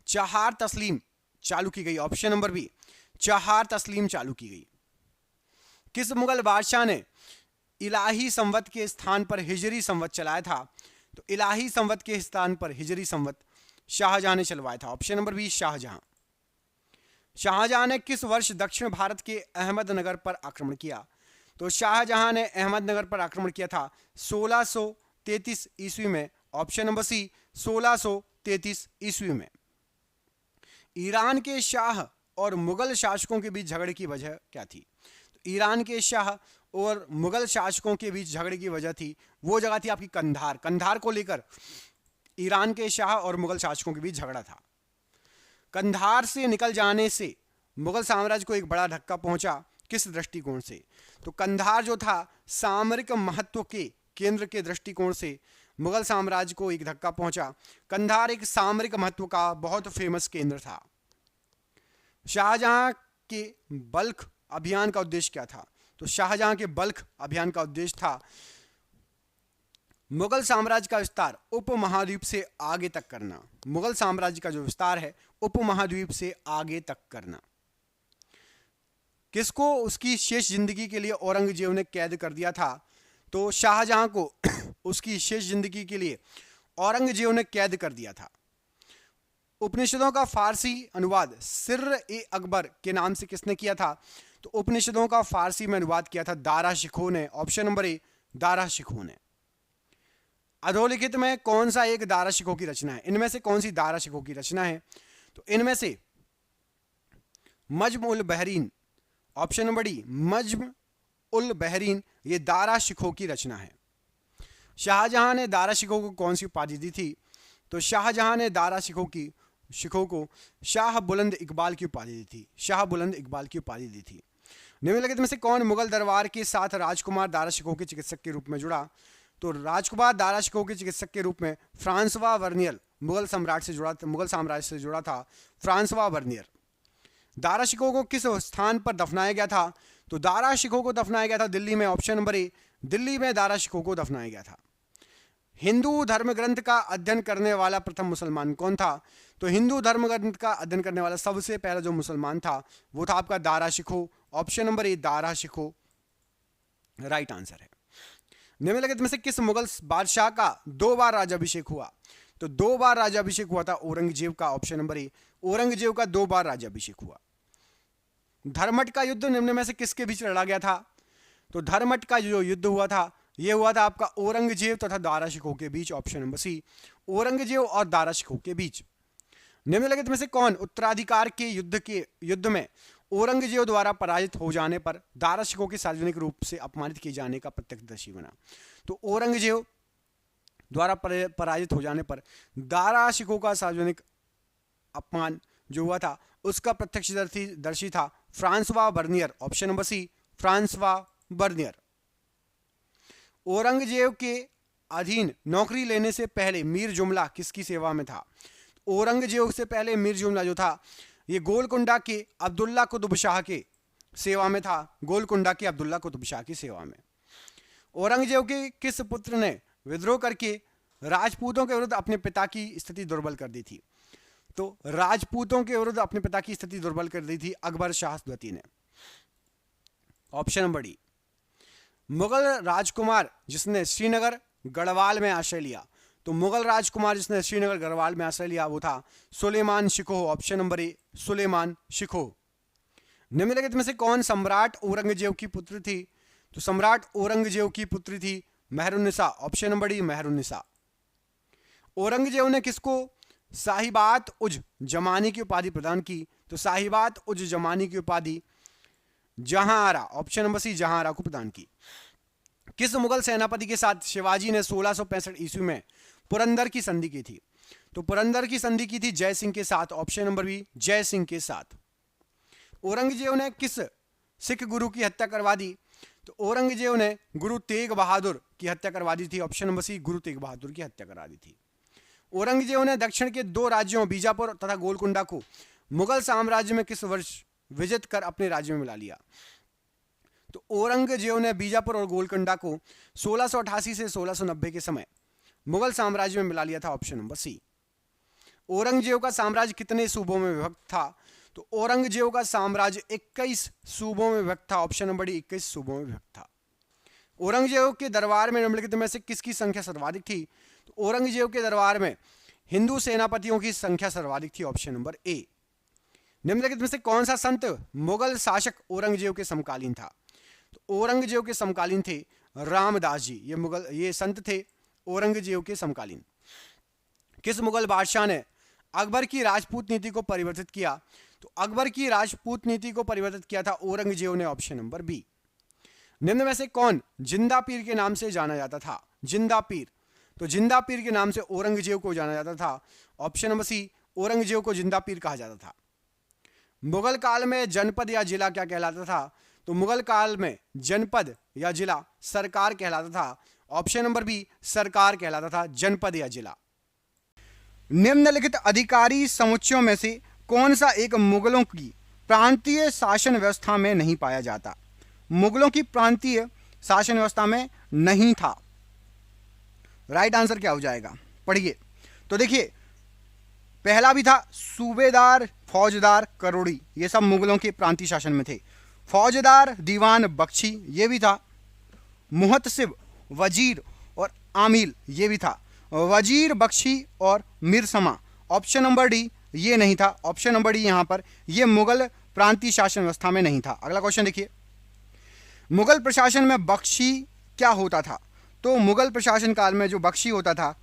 चहार तस्लीम चालू की गई। ऑप्शन नंबर बी, चहार तस्लीम चालू की गई। किस मुगल बादशाह ने इलाही संवत के स्थान पर हिजरी संवत चलाया था? तो इलाही संवत के स्थान पर हिजरी संवत शाहजहां ने चलवाया था। Option number B, Shahjahan. Shahjahan ने किस वर्ष दक्षिण भारत के अहमदनगर पर आक्रमण किया? तो शाहजहां ने अहमदनगर पर आक्रमण किया था 1633 ईस्वी में। ऑप्शन नंबर सी, 1633 ईस्वी में। ईरान के शाह और मुगल शासकों के बीच झगड़े की वजह क्या थी? तो ईरान के शाह और मुगल शासकों के बीच झगड़े की वजह थी, वो जगह थी आपकी कंधार। कंधार को लेकर ईरान के शाह और मुगल शासकों के बीच झगड़ा था। कंधार से निकल जाने से मुगल साम्राज्य को एक बड़ा धक्का पहुंचा, किस दृष्टिकोण से? तो कंधार जो था सामरिक महत्व के केंद्र के दृष्टिकोण से मुगल साम्राज्य को एक धक्का पहुंचा। कंधार एक सामरिक महत्व का बहुत फेमस केंद्र था। शाहजहां के बल्ख अभियान का उद्देश्य क्या था? तो शाहजहां के बल्ख अभियान का उद्देश्य था मुगल साम्राज्य का विस्तार उपमहाद्वीप से आगे तक करना। मुगल साम्राज्य का जो विस्तार है उपमहाद्वीप से आगे तक करना। किसको उसकी शेष जिंदगी के लिए औरंगजेब ने कैद कर दिया था? तो शाहजहां को उसकी शेष जिंदगी के लिए औरंगजेब ने कैद कर दिया था। उपनिषदों का फारसी अनुवाद सिर्र ए अकबर के नाम से किसने किया था? तो उपनिषदों का फारसी में अनुवाद किया था दारा शिकोह ने। ऑप्शन नंबर ए, दारा शिकोह ने। अधोलिखित में कौन सा एक दारा शिकोह की रचना है? इनमें से कौन सी दारा शिकोह की रचना है? तो इनमें से मज्म उल बहरीन, ऑप्शन नंबर डी, मज्म उल बहरीन, ये दारा शिकोह की रचना है। शाहजहां ने दारा शिकोह को कौन सी उपाधि दी थी? तो शाहजहां ने दारा शिकोह को शाह बुलंद इकबाल की उपाधि दी थी। शाह बुलंद इकबाल की उपाधि दी थी। निम्नलिखित में से कौन मुगल दरबार के साथ राजकुमार दारा शिकोह के चिकित्सक के रूप में जुड़ा? तो राजकुमार दारा शिकोह के चिकित्सक के रूप में फ्रांसवा वर्नियर मुगल साम्राज्य से जुड़ा था। Francois vernier. दारा शिकोह को किस स्थान पर दफनाया गया था? तो दारा शिकोह को दफनाया गया था दिल्ली में। ऑप्शन नंबर ए, दिल्ली में दारा शिकोह को दफनाया गया था। हिंदू धर्म ग्रंथ का अध्ययन करने वाला प्रथम मुसलमान कौन था? तो हिंदू धर्म ग्रंथ का अध्ययन करने वाला सबसे पहला जो मुसलमान था वो था आपका दारा शिकोह। ऑप्शन नंबर ए, दारा शिकोह राइट आंसर है। निम्नलिखित में से किस मुगल बादशाह का 2 बार राज्याभिषेक हुआ? तो 2 बार राज्याभिषेक हुआ था औरंगजेब का। ऑप्शन नंबर ए, औरंगजेब का 2 बार राज्याभिषेक हुआ। धर्मट का युद्ध निम्न में से किसके बीच लड़ा गया था? तो धर्मट का जो युद्ध हुआ था यह हुआ था आपका औरंगजेब तथा दारा शिकोह के बीच। ऑप्शन नंबर सी, औरंगजेब और दारा शिकोह के बीच। निम्नलिखित में से कौन उत्तराधिकार के युद्ध में औरंगजेब द्वारा पराजित हो जाने पर दारा शिकोह के सार्वजनिक रूप से अपमानित किए जाने का प्रत्यक्षदर्शी बना? तो औरंगजेब द्वारा पराजित हो जाने पर दारा शिकोह का सार्वजनिक अपमान जो हुआ था उसका प्रत्यक्षदर्शी था Francois Bernier, option number C Francois Bernier. Aurangzeb के अधीन नौकरी लेने से पहले मीर जुमला किसकी सेवा में था? औरंगजेब से पहले मीर जुमला जो था ये गोलकुंडा के अब्दुल्ला कुतुब शाह के सेवा में था, गोलकुंडा के अब्दुल्ला कुतुब शाह की सेवा में। औरंगजेब के किस पुत्र ने विद्रोह करके राजपूतों के विरुद्ध अपने पिता की स्थिति दुर्बल कर दी थी? तो राजपूतों के विरुद्ध अपने पिता की स्थिति दुर्बल कर दी थी अकबर शाह द्वितीय ने, ऑप्शन नंबर डी। मुगल राजकुमार जिसने श्रीनगर गढ़वाल में आश्रय लिया, तो मुगल राजकुमार जिसने श्रीनगर गढ़वाल में आश्रय लिया वो था Sulaiman Shikoh, option number A Sulaiman Shikoh. निम्नलिखित में से कौन सम्राट औरंगजेब की पुत्री थी? तो सम्राट औरंगजेब की पुत्री थी Mehrunnisa, option number D Mehrunnisa. Aurangzeb ने किसको साहिबात उज जमानी की उपाधि प्रदान की? तो साहिबात उज जमानी की उपाधि Jahanara, option number C Jahanara को प्रदान की। किस मुगल सेनापति के साथ शिवाजी ने 1665 ईस्वी में पुरंदर की संधि की थी? तो पुरंदर की संधि की थी जय सिंह के साथ, ऑप्शन नंबर बी जय सिंह के साथ। औरंगजेब ने किस सिख गुरु की हत्या करवा दी? तो औरंगजेब ने गुरु तेग बहादुर की हत्या करवा दी थी, ऑप्शन नंबर सी गुरु तेग बहादुर की हत्या करा दी थी। औरंगजेब ने दक्षिण के 2 राज्यों बीजापुर तथा गोलकुंडा को मुगल साम्राज्य में किस वर्ष विजित कर अपने राज्य में मिला लिया? तो औरंगजेब ने बीजापुर और गोलकुंडा को 1688 से 1690 के समय मुगल साम्राज्य में मिला लिया था, ऑप्शन नंबर सी। औरंगजेब का साम्राज्य कितने सूबों में विभक्त था? तो औरंगजेब का साम्राज्य 21 सूबों में विभक्त था, ऑप्शन नंबर डी 21 सूबों में विभक्त था। औरंगजेब के दरबार में निम्नलिखित में से किसकी संख्या सर्वाधिक थी? तो औरंगजेब के दरबार में हिंदू सेनापतियों की संख्या सर्वाधिक थी, ऑप्शन नंबर ए। निम्नलिखित में से कौन सा संत मुगल शासक औरंगजेब के समकालीन था? तो औरंगजेब के समकालीन थे रामदास जी, ये संत थे औरंगजेब के समकालीन। किस मुगल बादशाह ने अकबर की राजपूत नीति को परिवर्तित किया? तो अकबर की राजपूत नीति को परिवर्तित किया था औरंगजेब ने, ऑप्शन नंबर बी। निम्न में से कौन जिंदा पीर के नाम से जाना जाता था? जिंदा पीर, तो जिंदा पीर के नाम से औरंगजेब को जाना जाता था, ऑप्शन नंबर सी औरंगजेब को जिंदा पीर कहा जाता था। मुगल काल में जनपद या जिला क्या कहलाता था? तो मुगल काल में जनपद या जिला सरकार कहलाता था, ऑप्शन नंबर बी सरकार कहलाता था, जनपद या जिला। निम्नलिखित अधिकारी समुच्चयों में से कौन सा एक मुगलों की प्रांतीय शासन व्यवस्था में नहीं पाया जाता? मुगलों की प्रांतीय शासन व्यवस्था में नहीं था। राइट आंसर क्या हो जाएगा? पढ़िए। तो देखिए, पहला भी था सूबेदार, फौजदार, करोड़ी, ये सब मुगलों के प्रांतीय शासन में थे। फौजदार दीवान बख्शी ये भी था। मुहतसिब, वजीर और आमिल ये भी था। वजीर, बख्शी और मिरसमा, ऑप्शन नंबर डी ये नहीं था, ऑप्शन नंबर डी यहां पर ये मुगल प्रांतीय शासन व्यवस्था में नहीं था। अगला क्वेश्चन देखिए, मुगल प्रशासन में बख्शी क्या होता था? तो मुगल प्रशासन काल में जो बख्शी होता था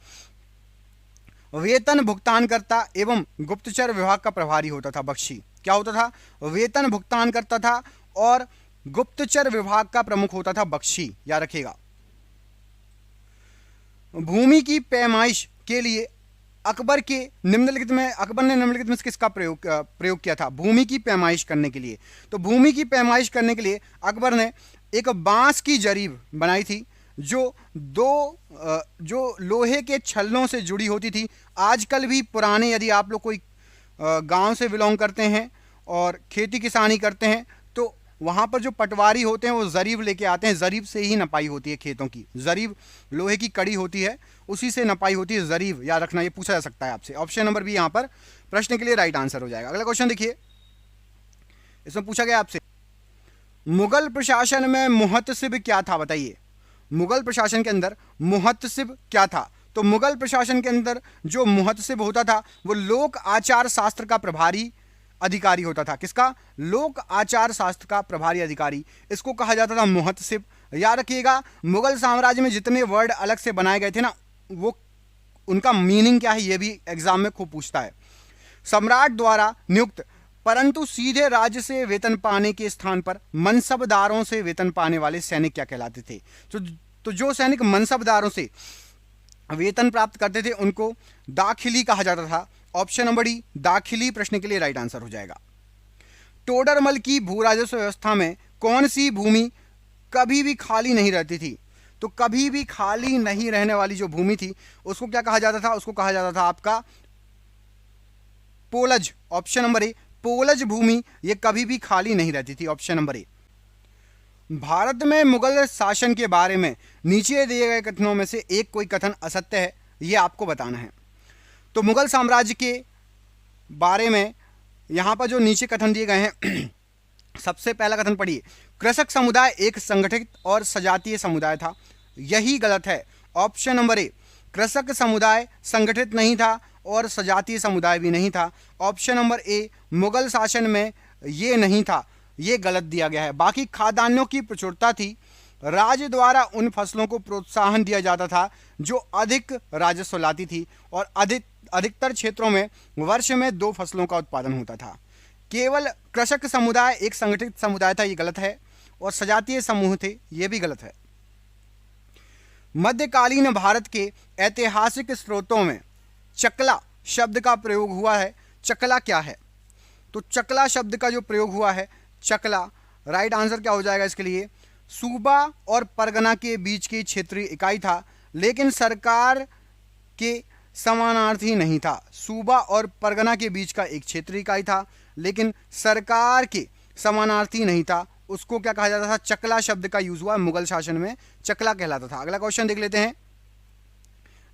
वेतन भुगतानकर्ता एवं गुप्तचर विभाग का प्रभारी होता था। बख्शी क्या होता था? वेतन भुगतान करता था और गुप्तचर विभाग का प्रमुख होता था बख्शी, याद रखिएगा। भूमि की पैमाइश के लिए अकबर ने निम्नलिखित में किसका प्रयोग किया था? भूमि की पैमाइश करने के लिए। तो भूमि की पैमाइश करने के लिए अकबर ने एक बांस की जरीब बनाई थी जो लोहे के छल्लों से जुड़ी होती थी। आजकल भी पुराने, यदि आप लोग कोई गांव से बिलोंग करते हैं और खेती किसानी करते हैं तो वहाँ पर जो पटवारी होते हैं वो जरीब लेके आते हैं, जरीब से ही नपाई होती है खेतों की। जरीब लोहे की कड़ी होती है, उसी से नपाई होती है जरीब, याद रखना, ये पूछा जा सकता है आपसे। ऑप्शन नंबर बी यहाँ पर प्रश्न के लिए राइट आंसर हो जाएगा। अगला क्वेश्चन देखिए, इसमें पूछा गया आपसे मुगल प्रशासन में मुहतसिब क्या था? बताइए, मुगल प्रशासन के अंदर मुहतसिब क्या था? तो मुगल प्रशासन के अंदर जो मुहतसिब होता था वो लोक आचार शास्त्र का प्रभारी अधिकारी होता था। किसका? लोक आचार शास्त्र का प्रभारी अधिकारी, इसको कहा जाता था मुहतसिब। याद रखिएगा, मुगल साम्राज्य में जितने वर्ड अलग से बनाए गए थे ना, वो उनका मीनिंग क्या है ये भी एग्जाम में खूब पूछता है। सम्राट द्वारा नियुक्त परंतु सीधे राज्य से वेतन पाने के स्थान पर मनसबदारों से वेतन पाने वाले सैनिक क्या कहलाते थे? तो जो सैनिक मनसबदारों से वेतन प्राप्त करते थे उनको दाखिली कहा जाता था। ऑप्शन नंबर डी दाखिली प्रश्न के लिए राइट आंसर हो जाएगा। टोडरमल की भू राजस्व व्यवस्था में कौन सी भूमि कभी भी खाली नहीं रहती थी? तो कभी भी खाली नहीं रहने वाली जो भूमि थी उसको क्या कहा जाता था? उसको कहा जाता था आपका पोलज। ऑप्शन नंबर ए, पोलज भूमि, ये कभी भी खाली नहीं रहती थी। ऑप्शन नंबर ए। भारत में मुगल शासन के बारे में नीचे दिए गए कथनों में से एक कोई कथन असत्य है, यह आपको बताना है। तो मुगल साम्राज्य के बारे में यहां पर जो नीचे कथन दिए गए हैं, सबसे पहला कथन पढ़िए, कृषक समुदाय एक संगठित और सजातीय समुदाय था। यही गलत है। ऑप्शन नंबर ए, कृषक समुदाय संगठित नहीं था और सजातीय समुदाय भी नहीं था। ऑप्शन नंबर ए, मुगल शासन में ये नहीं था, ये गलत दिया गया है। बाकी खाद्यान्नों की प्रचुरता थी। राज्य द्वारा उन फसलों को प्रोत्साहन दिया जाता था जो अधिक राजस्व लाती थी और अधिकतर क्षेत्रों में वर्ष में 2 फसलों का उत्पादन होता था। केवल कृषक समुदाय एक संगठित समुदाय था, ये गलत है। और सजातीय समूह थे, ये भी गलत है। मध्यकालीन भारत के ऐतिहासिक स्रोतों में चकला शब्द का प्रयोग हुआ है। चकला क्या है? तो चकला शब्द का जो प्रयोग हुआ है, चकला, राइट आंसर क्या हो जाएगा इसके लिए? सूबा और परगना के बीच की क्षेत्रीय इकाई था, लेकिन सरकार के समानार्थी नहीं था। सूबा और परगना के बीच का एक क्षेत्रीय इकाई था, लेकिन सरकार के समानार्थी नहीं था। उसको क्या कहा जाता था? चकला शब्द का यूज हुआ मुगल शासन में, चकला कहलाता था। अगला क्वेश्चन देख लेते हैं,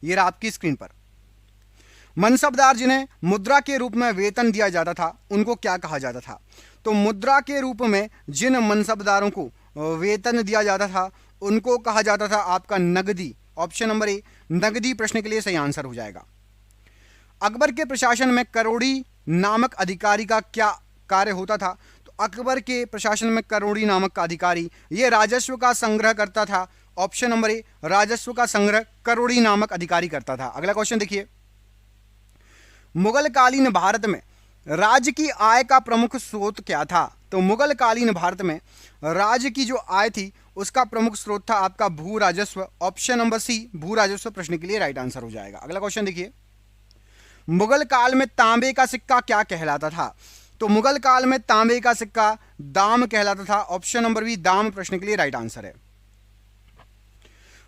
ये रहा आपकी स्क्रीन पर। मनसबदार जिन्हें मुद्रा के रूप में वेतन दिया जाता था, उनको क्या कहा जाता था? तो मुद्रा के रूप में जिन मनसबदारों को वेतन दिया जाता था उनको कहा जाता था आपका नगदी। ऑप्शन नंबर ए, नगदी प्रश्न के लिए सही आंसर हो जाएगा। अकबर के प्रशासन में करोड़ी नामक अधिकारी का क्या कार्य होता था? तो अकबर के प्रशासन में करोड़ी नामक का अधिकारी ये राजस्व का संग्रह करता था। ऑप्शन नंबर ए, राजस्व का संग्रह करोड़ी नामक अधिकारी करता था। अगला क्वेश्चन देखिए, मुगल कालीन भारत में राज्य की आय का प्रमुख स्रोत क्या था? तो मुगल कालीन भारत में राज्य की जो आय थी उसका प्रमुख स्रोत था आपका भू राजस्व। ऑप्शन नंबर सी, भू राजस्व प्रश्न के लिए राइट आंसर हो जाएगा। अगला क्वेश्चन देखिए, मुगल काल में तांबे का सिक्का क्या कहलाता था? तो मुगल काल में तांबे का सिक्का दाम कहलाता था। ऑप्शन नंबर बी, दाम प्रश्न के लिए राइट आंसर है।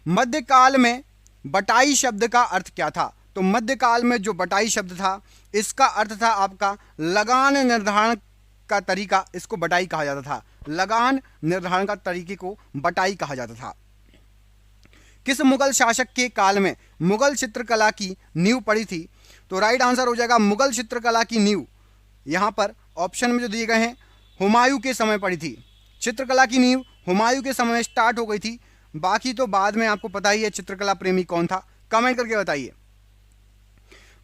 मध्यकाल में बटाई शब्द का अर्थ क्या था? तो मध्यकाल में जो बटाई शब्द था इसका अर्थ था आपका लगान निर्धारण का तरीका, इसको बटाई कहा जाता था। लगान निर्धारण का तरीके को बटाई कहा जाता था। किस मुगल शासक के काल में मुगल चित्रकला की नींव पड़ी थी? तो राइट आंसर हो जाएगा मुगल चित्रकला की नींव, यहां पर ऑप्शन में जो दिए गए हैं, हुमायूं के समय पड़ी थी। चित्रकला की नींव हुमायूं के समय स्टार्ट हो गई थी, बाकी तो बाद में आपको पता ही है चित्रकला प्रेमी कौन था, कमेंट करके बताइए।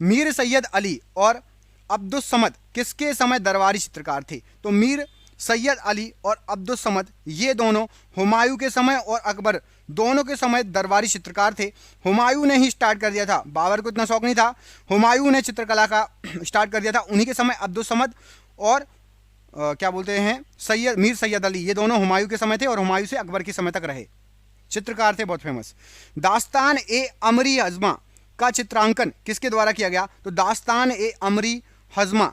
मीर सैयद अली और अब्दुस समद किसके समय दरबारी चित्रकार थे? तो मीर सैयद अली और अब्दुस समद ये दोनों हुमायूं के समय और अकबर दोनों के समय दरबारी चित्रकार थे। हुमायूं ने ही स्टार्ट कर दिया था, बाबर को इतना शौक नहीं था, हुमायूं ने चित्रकला का स्टार्ट कर दिया था। उन्हीं के समय अब्दुस समद और क्या बोलते हैं सैयद, मीर सैयद अली, ये दोनों हुमायूं के समय थे और हुमायूं से अकबर के समय तक रहे, चित्रकार थे, बहुत फेमस। दास्तान ए अमरी हजमा का चित्रांकन किसके द्वारा किया गया? तो दास्तान ए अमरी हजमा,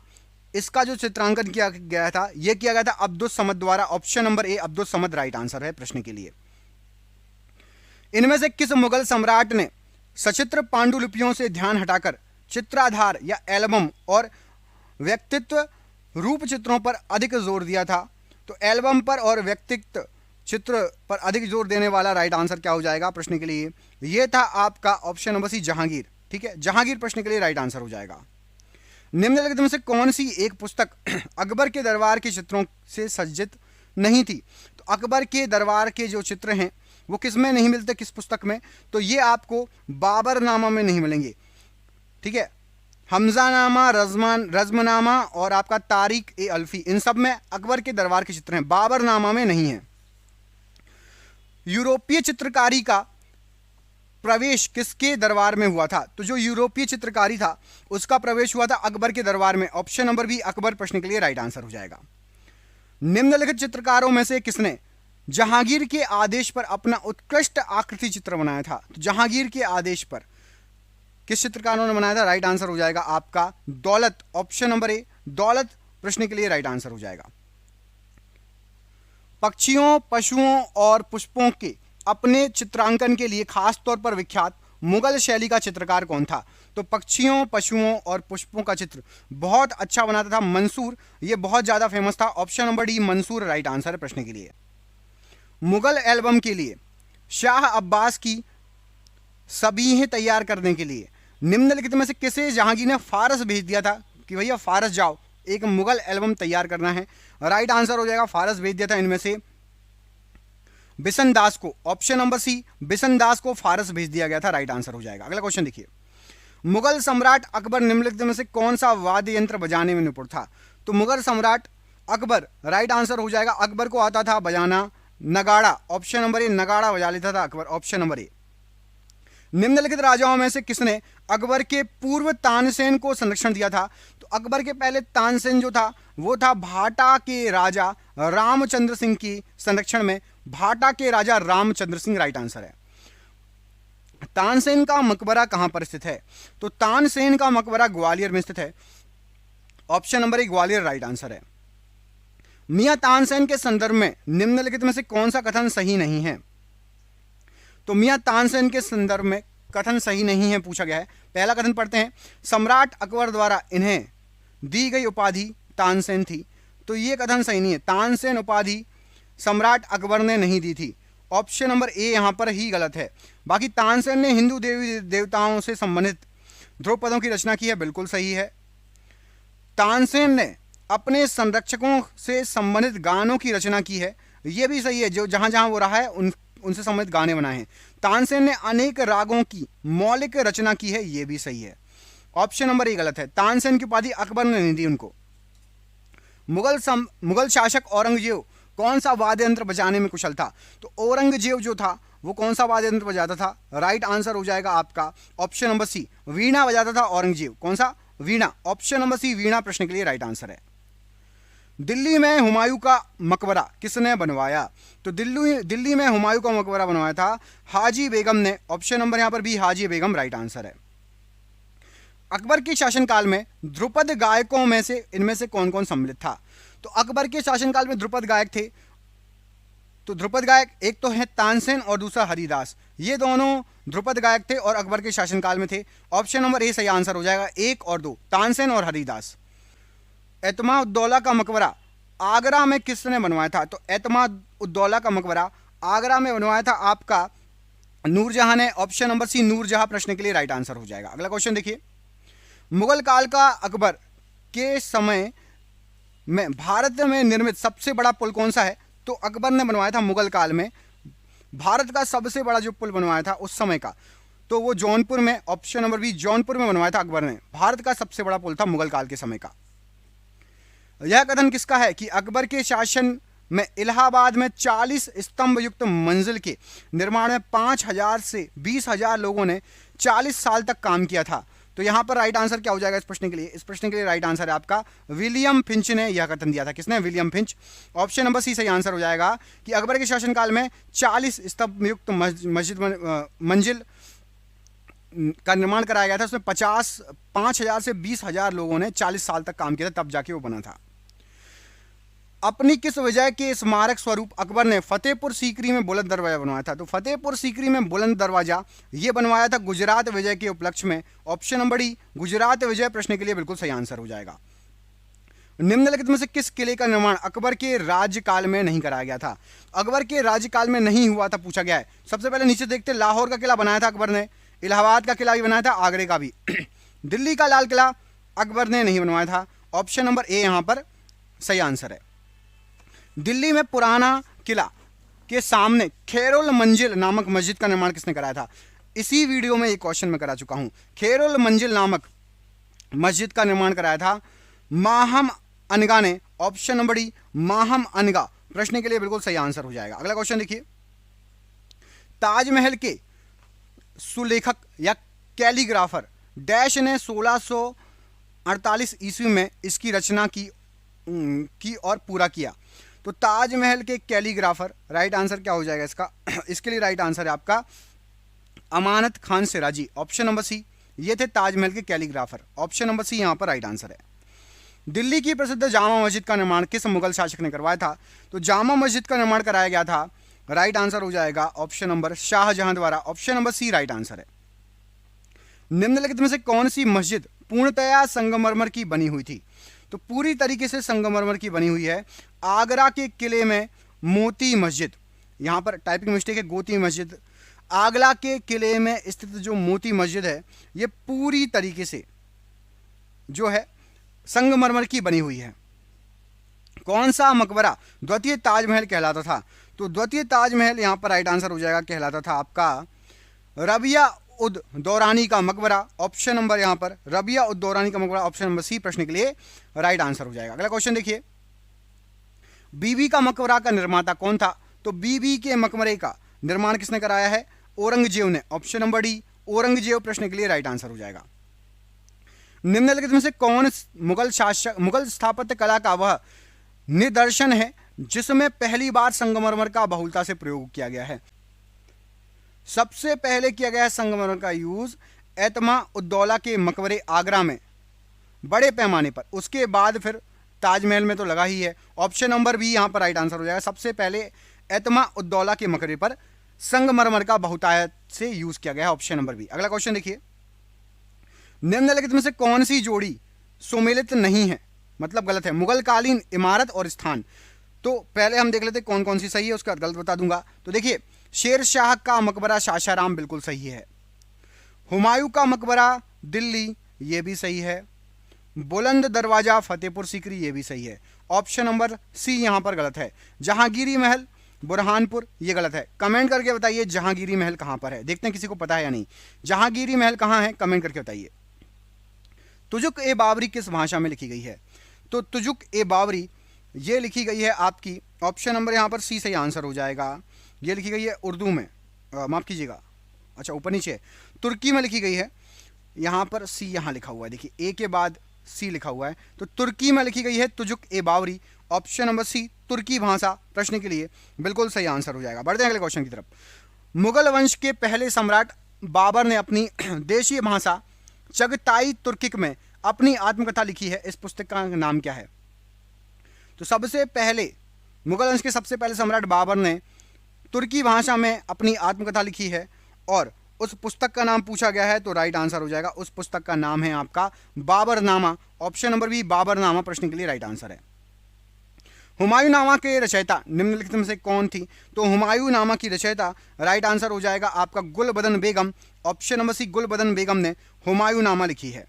इसका जो चित्रांकन किया गया था यह किया गया था अब्दुस समद द्वारा। ऑप्शन नंबर ए, अब्दुस समद राइट आंसर है प्रश्न के लिए। इनमें से किस मुगल सम्राट ने सचित्र पांडुलिपियों से ध्यान हटाकर चित्राधार या एल्बम और व्यक्तित्व रूप चित्रों पर अधिक जोर दिया था? तो एल्बम पर और व्यक्तित्व चित्र पर अधिक जोर देने वाला राइट आंसर क्या हो जाएगा प्रश्न के लिए? यह था आपका ऑप्शन नंबर सी, जहांगीर। ठीक है, जहांगीर प्रश्न के लिए राइट आंसर हो जाएगा। निम्नलिखित में से कौन सी एक पुस्तक अकबर के दरबार के चित्रों से सज्जित नहीं थी? तो अकबर के दरबार के जो चित्र हैं वो किस में नहीं मिलते, किस पुस्तक में? तो ये आपको बाबरनामा में नहीं मिलेंगे। ठीक है, हमजानामा, रज़्मनामा और आपका तारीख ए अल्फी, इन सब में अकबर के दरबार के चित्र हैं, बाबरनामा में नहीं है। यूरोपीय चित्रकारी का प्रवेश किसके दरबार में हुआ था? तो जो यूरोपीय चित्रकारी था उसका प्रवेश हुआ था अकबर के दरबार में। ऑप्शन नंबर बी, अकबर प्रश्न के लिए राइट आंसर हो जाएगा। निम्नलिखित चित्रकारों में से किसने जहांगीर के आदेश पर अपना उत्कृष्ट आकृति चित्र बनाया था? तो जहांगीर के आदेश पर किस चित्रकारों ने बनाया था? राइट आंसर हो जाएगा आपका दौलत। ऑप्शन नंबर ए, दौलत प्रश्न के लिए राइट आंसर हो जाएगा। पक्षियों, पशुओं और पुष्पों के अपने चित्रांकन के लिए खास तौर पर विख्यात मुगल शैली का चित्रकार कौन था? तो पक्षियों, पशुओं और पुष्पों का चित्र बहुत अच्छा बनाता था मंसूर। ये बहुत ज्यादा फेमस था। Option number D Mansur right answer है प्रश्न के लिए। मुगल एल्बम के लिए शाह अब्बास की सबीहें तैयार करने के लिए निम्नलिखित में से किसे जहांगीर ने फारस भेज दिया था कि भैया फारस जाओ, एक मुगल एल्बम तैयार करना है? राइट आंसर हो जाएगा फारस भेज दिया था इनमें से बिशन दास को। ऑप्शन नंबर सी, बिशन दास को फारस भेज दिया गया था, राइट आंसर हो जाएगा। अगला क्वेश्चन देखिए, मुगल सम्राट अकबर निम्नलिखित में से कौन सा वाद्य यंत्र बजाने में निपुण था? तो मुगल सम्राट अकबर, राइट आंसर हो जाएगा, अकबर को आता था बजाना नगाड़ा। ऑप्शन नंबर ए, नगाड़ा बजा लेता था अकबर। ऑप्शन नंबर ए। निम्नलिखित राजाओं में से किसने अकबर के पूर्व तानसेन को संरक्षण दिया था? तो अकबर के पहले तानसेन जो था वो था भाटा के राजा रामचंद्र सिंह की संरक्षण में। भाटा के राजा रामचंद्र सिंह राइट आंसर है। तानसेन का मकबरा कहां पर स्थित है? तो तानसेन का मकबरा ग्वालियर में स्थित है। ऑप्शन नंबर ए, ग्वालियर राइट आंसर है। मियां तानसेन के संदर्भ में निम्नलिखित में से कौन सा कथन सही नहीं है? तो मियां तानसेन के संदर्भ में कथन सही नहीं है पूछा गया है। पहला कथन पढ़ते हैं, सम्राट अकबर द्वारा इन्हें दी गई उपाधि तानसेन थी। तो यह कथन सही नहीं है, तानसेन उपाधि सम्राट अकबर ने नहीं दी थी। ऑप्शन नंबर ए यहां पर ही गलत है। बाकी तानसेन ने हिंदू देवी देवताओं से संबंधित ध्रुव पदों की रचना की है, बिल्कुल सही है। तानसेन ने अपने संरक्षकों से संबंधित गानों की रचना की है, यह भी सही है। जो जहां जहां वो रहा है उनसे संबंधित गाने बनाए हैं। तानसेन ने अनेक रागों की मौलिक रचना की है, यह भी सही है। ऑप्शन नंबर ए गलत है, तानसेन की उपाधि अकबर ने नहीं दी उनको। मुगल शासक औरंगजेब कौन सा वाद्य यंत्र बजाने में कुशल था? तो औरंगजेब जो था वो कौन सा वाद्य यंत्र बजाता था? राइट आंसर हो जाएगा आपका ऑप्शन नंबर सी, वीणा बजाता था औरंगजेब। कौन सा? वीणा। ऑप्शन नंबर सी वीणा प्रश्न के लिए राइट आंसर है। दिल्ली में हुमायूं का मकबरा किसने बनवाया? तो दिल्ली में हुमायूं का मकबरा बनवाया था हाजी बेगम ने। ऑप्शन नंबर यहां पर भी हाजी बेगम राइट आंसर है। अकबर के शासनकाल में ध्रुपद गायकों में से इनमें से कौन कौन सम्मिलित था? तो अकबर के शासनकाल में ध्रुपद गायक थे। तो ध्रुपद गायक एक तो है तानसेन और दूसरा हरिदास, ये दोनों ध्रुपद गायक थे और अकबर के शासनकाल में थे। ऑप्शन नंबर ए सही आंसर हो जाएगा, 1 और 2, तानसेन और हरिदास। एतमाद-उद-दौला का मकबरा आगरा में किसने बनवाया था? तो एतमाद-उद-दौला का मकबरा आगरा में बनवाया था आपका नूरजहां ने। ऑप्शन नंबर सी नूरजहां प्रश्न के लिए राइट आंसर हो जाएगा। अगला क्वेश्चन देखिए, मुगल काल का अकबर के समय में भारत में निर्मित सबसे बड़ा पुल कौन सा है? तो अकबर ने बनवाया था मुगल काल में भारत का सबसे बड़ा जो पुल बनवाया था उस समय का, तो वो जौनपुर में। ऑप्शन नंबर बी जौनपुर में बनवाया था अकबर ने। भारत का सबसे बड़ा पुल था मुगल काल के समय का। यह कथन किसका है कि अकबर के शासन में इलाहाबाद में 40 स्तंभ युक्त मंजिल के निर्माण में 5000 से 20,000 लोगों ने 40 साल तक काम किया था? तो यहां पर राइट आंसर क्या हो जाएगा इस प्रश्न के लिए? इस प्रश्न के लिए राइट आंसर है आपका विलियम फिंच ने यह कथन दिया था। किसने? William Finch. Option number C सही आंसर हो जाएगा कि अकबर के शासनकाल में 40 स्तंभ युक्त मंजिल का निर्माण कराया गया था। उसमें 5,000 से 20,000 लोगों ने 40 साल तक काम किया था, तब जाके वो बना था। अपनी किस विजय के स्मारक स्वरूप अकबर ने फतेहपुर सीकरी में बुलंद दरवाजा बनवाया था? तो फतेहपुर सीकरी में बुलंद दरवाजा ये बनवाया था गुजरात विजय के उपलक्ष्य में। ऑप्शन नंबर डी गुजरात विजय प्रश्न के लिए बिल्कुल सही आंसर हो जाएगा। निम्नलिखित में से किस किले का निर्माण अकबर के राज्यकाल में नहीं कराया गया था? अकबर के राज्यकाल में नहीं हुआ था पूछा गया है। सबसे पहले नीचे देखते, लाहौर का किला बनाया था अकबर ने, इलाहाबाद का किला भी बनाया था, आगरे का भी। दिल्ली का लाल किला अकबर ने नहीं बनवाया था। ऑप्शन नंबर ए यहां पर सही आंसर है। दिल्ली में पुराना किला के सामने खेरुल मंजिल नामक मस्जिद का निर्माण किसने कराया था? इसी वीडियो में एक क्वेश्चन मैं करा चुका हूं। खेरुल मंजिल नामक मस्जिद का निर्माण कराया था माहम अनगा ने। ऑप्शन नंबर डी माहम अनगा प्रश्न के लिए बिल्कुल सही आंसर हो जाएगा। अगला क्वेश्चन देखिए, ताजमहल के सुलेखक या कैलीग्राफर डैश ने 1648 ईस्वी में इसकी रचना की और पूरा किया? तो ताजमहल के कैलीग्राफर, राइट आंसर क्या हो जाएगा इसका? इसके लिए राइट आंसर है आपका Amanat Khan Shirazi. Option number C, ये थे ताजमहल के कैलीग्राफर। ऑप्शन नंबर सी यहां पर राइट आंसर है। दिल्ली की प्रसिद्ध जामा मस्जिद का निर्माण किस मुगल शासक ने करवाया था? तो जामा मस्जिद का निर्माण कराया गया था, राइट आंसर हो जाएगा ऑप्शन नंबर शाहजहां द्वारा। Option number C right answer है। निम्नलिखित में से कौन सी मस्जिद पूर्णतया संगमरमर की बनी हुई थी? तो पूरी तरीके से संगमरमर की बनी हुई है आगरा के किले में मोती मस्जिद, यहां पर टाइपिंग मिस्टेक है, गोती मस्जिद। आगरा के किले में स्थित जो मोती मस्जिद है ये पूरी तरीके से जो है संगमरमर की बनी हुई है। कौन सा मकबरा द्वितीय ताजमहल कहलाता था? तो द्वितीय ताजमहल यहां पर राइट आंसर हो जाएगा, कहलाता था आपका रबिया उद दौरानी का मकबरा। ऑप्शन नंबर यहां पर रबिया उद दौरानी का मकबरा, ऑप्शन नंबर सी प्रश्न के लिए राइट आंसर हो जाएगा। अगला क्वेश्चन देखिए, बीबी का मकबरा का निर्माता कौन था? तो बीबी के मकबरे का निर्माण किसने कराया है? औरंगजेब ने। ऑप्शन नंबर डी औरंगजेब प्रश्न के लिए राइट आंसर हो जाएगा। निम्नलिखित में से कौन मुगल स्थापत्य कला का वह निदर्शन है जिसमें पहली बार संगमरमर का बहुलता से प्रयोग किया गया है? सबसे पहले किया गया है संगमरमर का यूज एतमा उद्दौला के मकबरे आगरा में बड़े पैमाने पर, उसके बाद फिर ताजमहल में तो लगा ही है। ऑप्शन नंबर बी यहां पर राइट आंसर हो जाएगा। सबसे पहले एतमा उद्दौला के मकबरे पर संगमरमर का बहुतायत से यूज किया गया है, ऑप्शन नंबर बी। अगला क्वेश्चन देखिए, निम्नलिखित में से कौन सी जोड़ी सुमेलित नहीं है, मतलब गलत है? मुगल कालीन इमारत और स्थान। तो पहले हम देख लेते कौन कौन सी सही है, उसका गलत बता दूंगा। तो देखिए, शेर शाह का मकबरा सासाराम बिल्कुल सही है। हुमायूं का मकबरा दिल्ली, ये भी सही है। बुलंद दरवाजा फतेहपुर सीकरी, ये भी सही है। ऑप्शन नंबर सी यहां पर गलत है। जहांगीरी महल बुरहानपुर, ये गलत है। कमेंट करके बताइए जहांगीरी महल कहां पर है, देखते हैं किसी को पता है या नहीं। जहांगीरी महल कहां है, कमेंट करके बताइए। तुजुक ए बाबरी किस भाषा में लिखी गई है? तो तुजुक ए बाबरी ये लिखी गई है आपकी, ऑप्शन नंबर यहां पर सी सही आंसर हो जाएगा। ये लिखी गई है उर्दू में, माफ कीजिएगा, अच्छा ऊपर नीचे तुर्की में लिखी गई है। यहां पर सी यहां लिखा हुआ है, देखिए ए के बाद सी लिखा हुआ है, तो तुर्की में लिखी गई है तुजुक ए बाबरी। ऑप्शन नंबर सी तुर्की भाषा प्रश्न के लिए बिल्कुल सही आंसर हो जाएगा। बढ़ते हैं अगले क्वेश्चन की तरफ। मुगल वंश के पहले सम्राट बाबर ने अपनी देशीय भाषा चगताई तुर्किक में अपनी आत्मकथा लिखी है, इस पुस्तक का नाम क्या है? तो सबसे पहले मुगल वंश के सबसे पहले सम्राट बाबर ने तुर्की भाषा में अपनी आत्मकथा लिखी है और उस पुस्तक का नाम पूछा गया है, तो राइट आंसर हो जाएगा। उस पुस्तक का नाम है आपका Baburnama. Option number B Baburnama प्रश्न के लिए राइट आंसर है। हुमायूंनामा के रचयिता निम्नलिखित में से कौन थी? तो हुमायूंनामा की रचयिता राइट आंसर हो जाएगा आपका गुलबदन बेगम। ऑप्शन नंबर सी गुलबदन बेगम ने हुमायूंनामा लिखी है।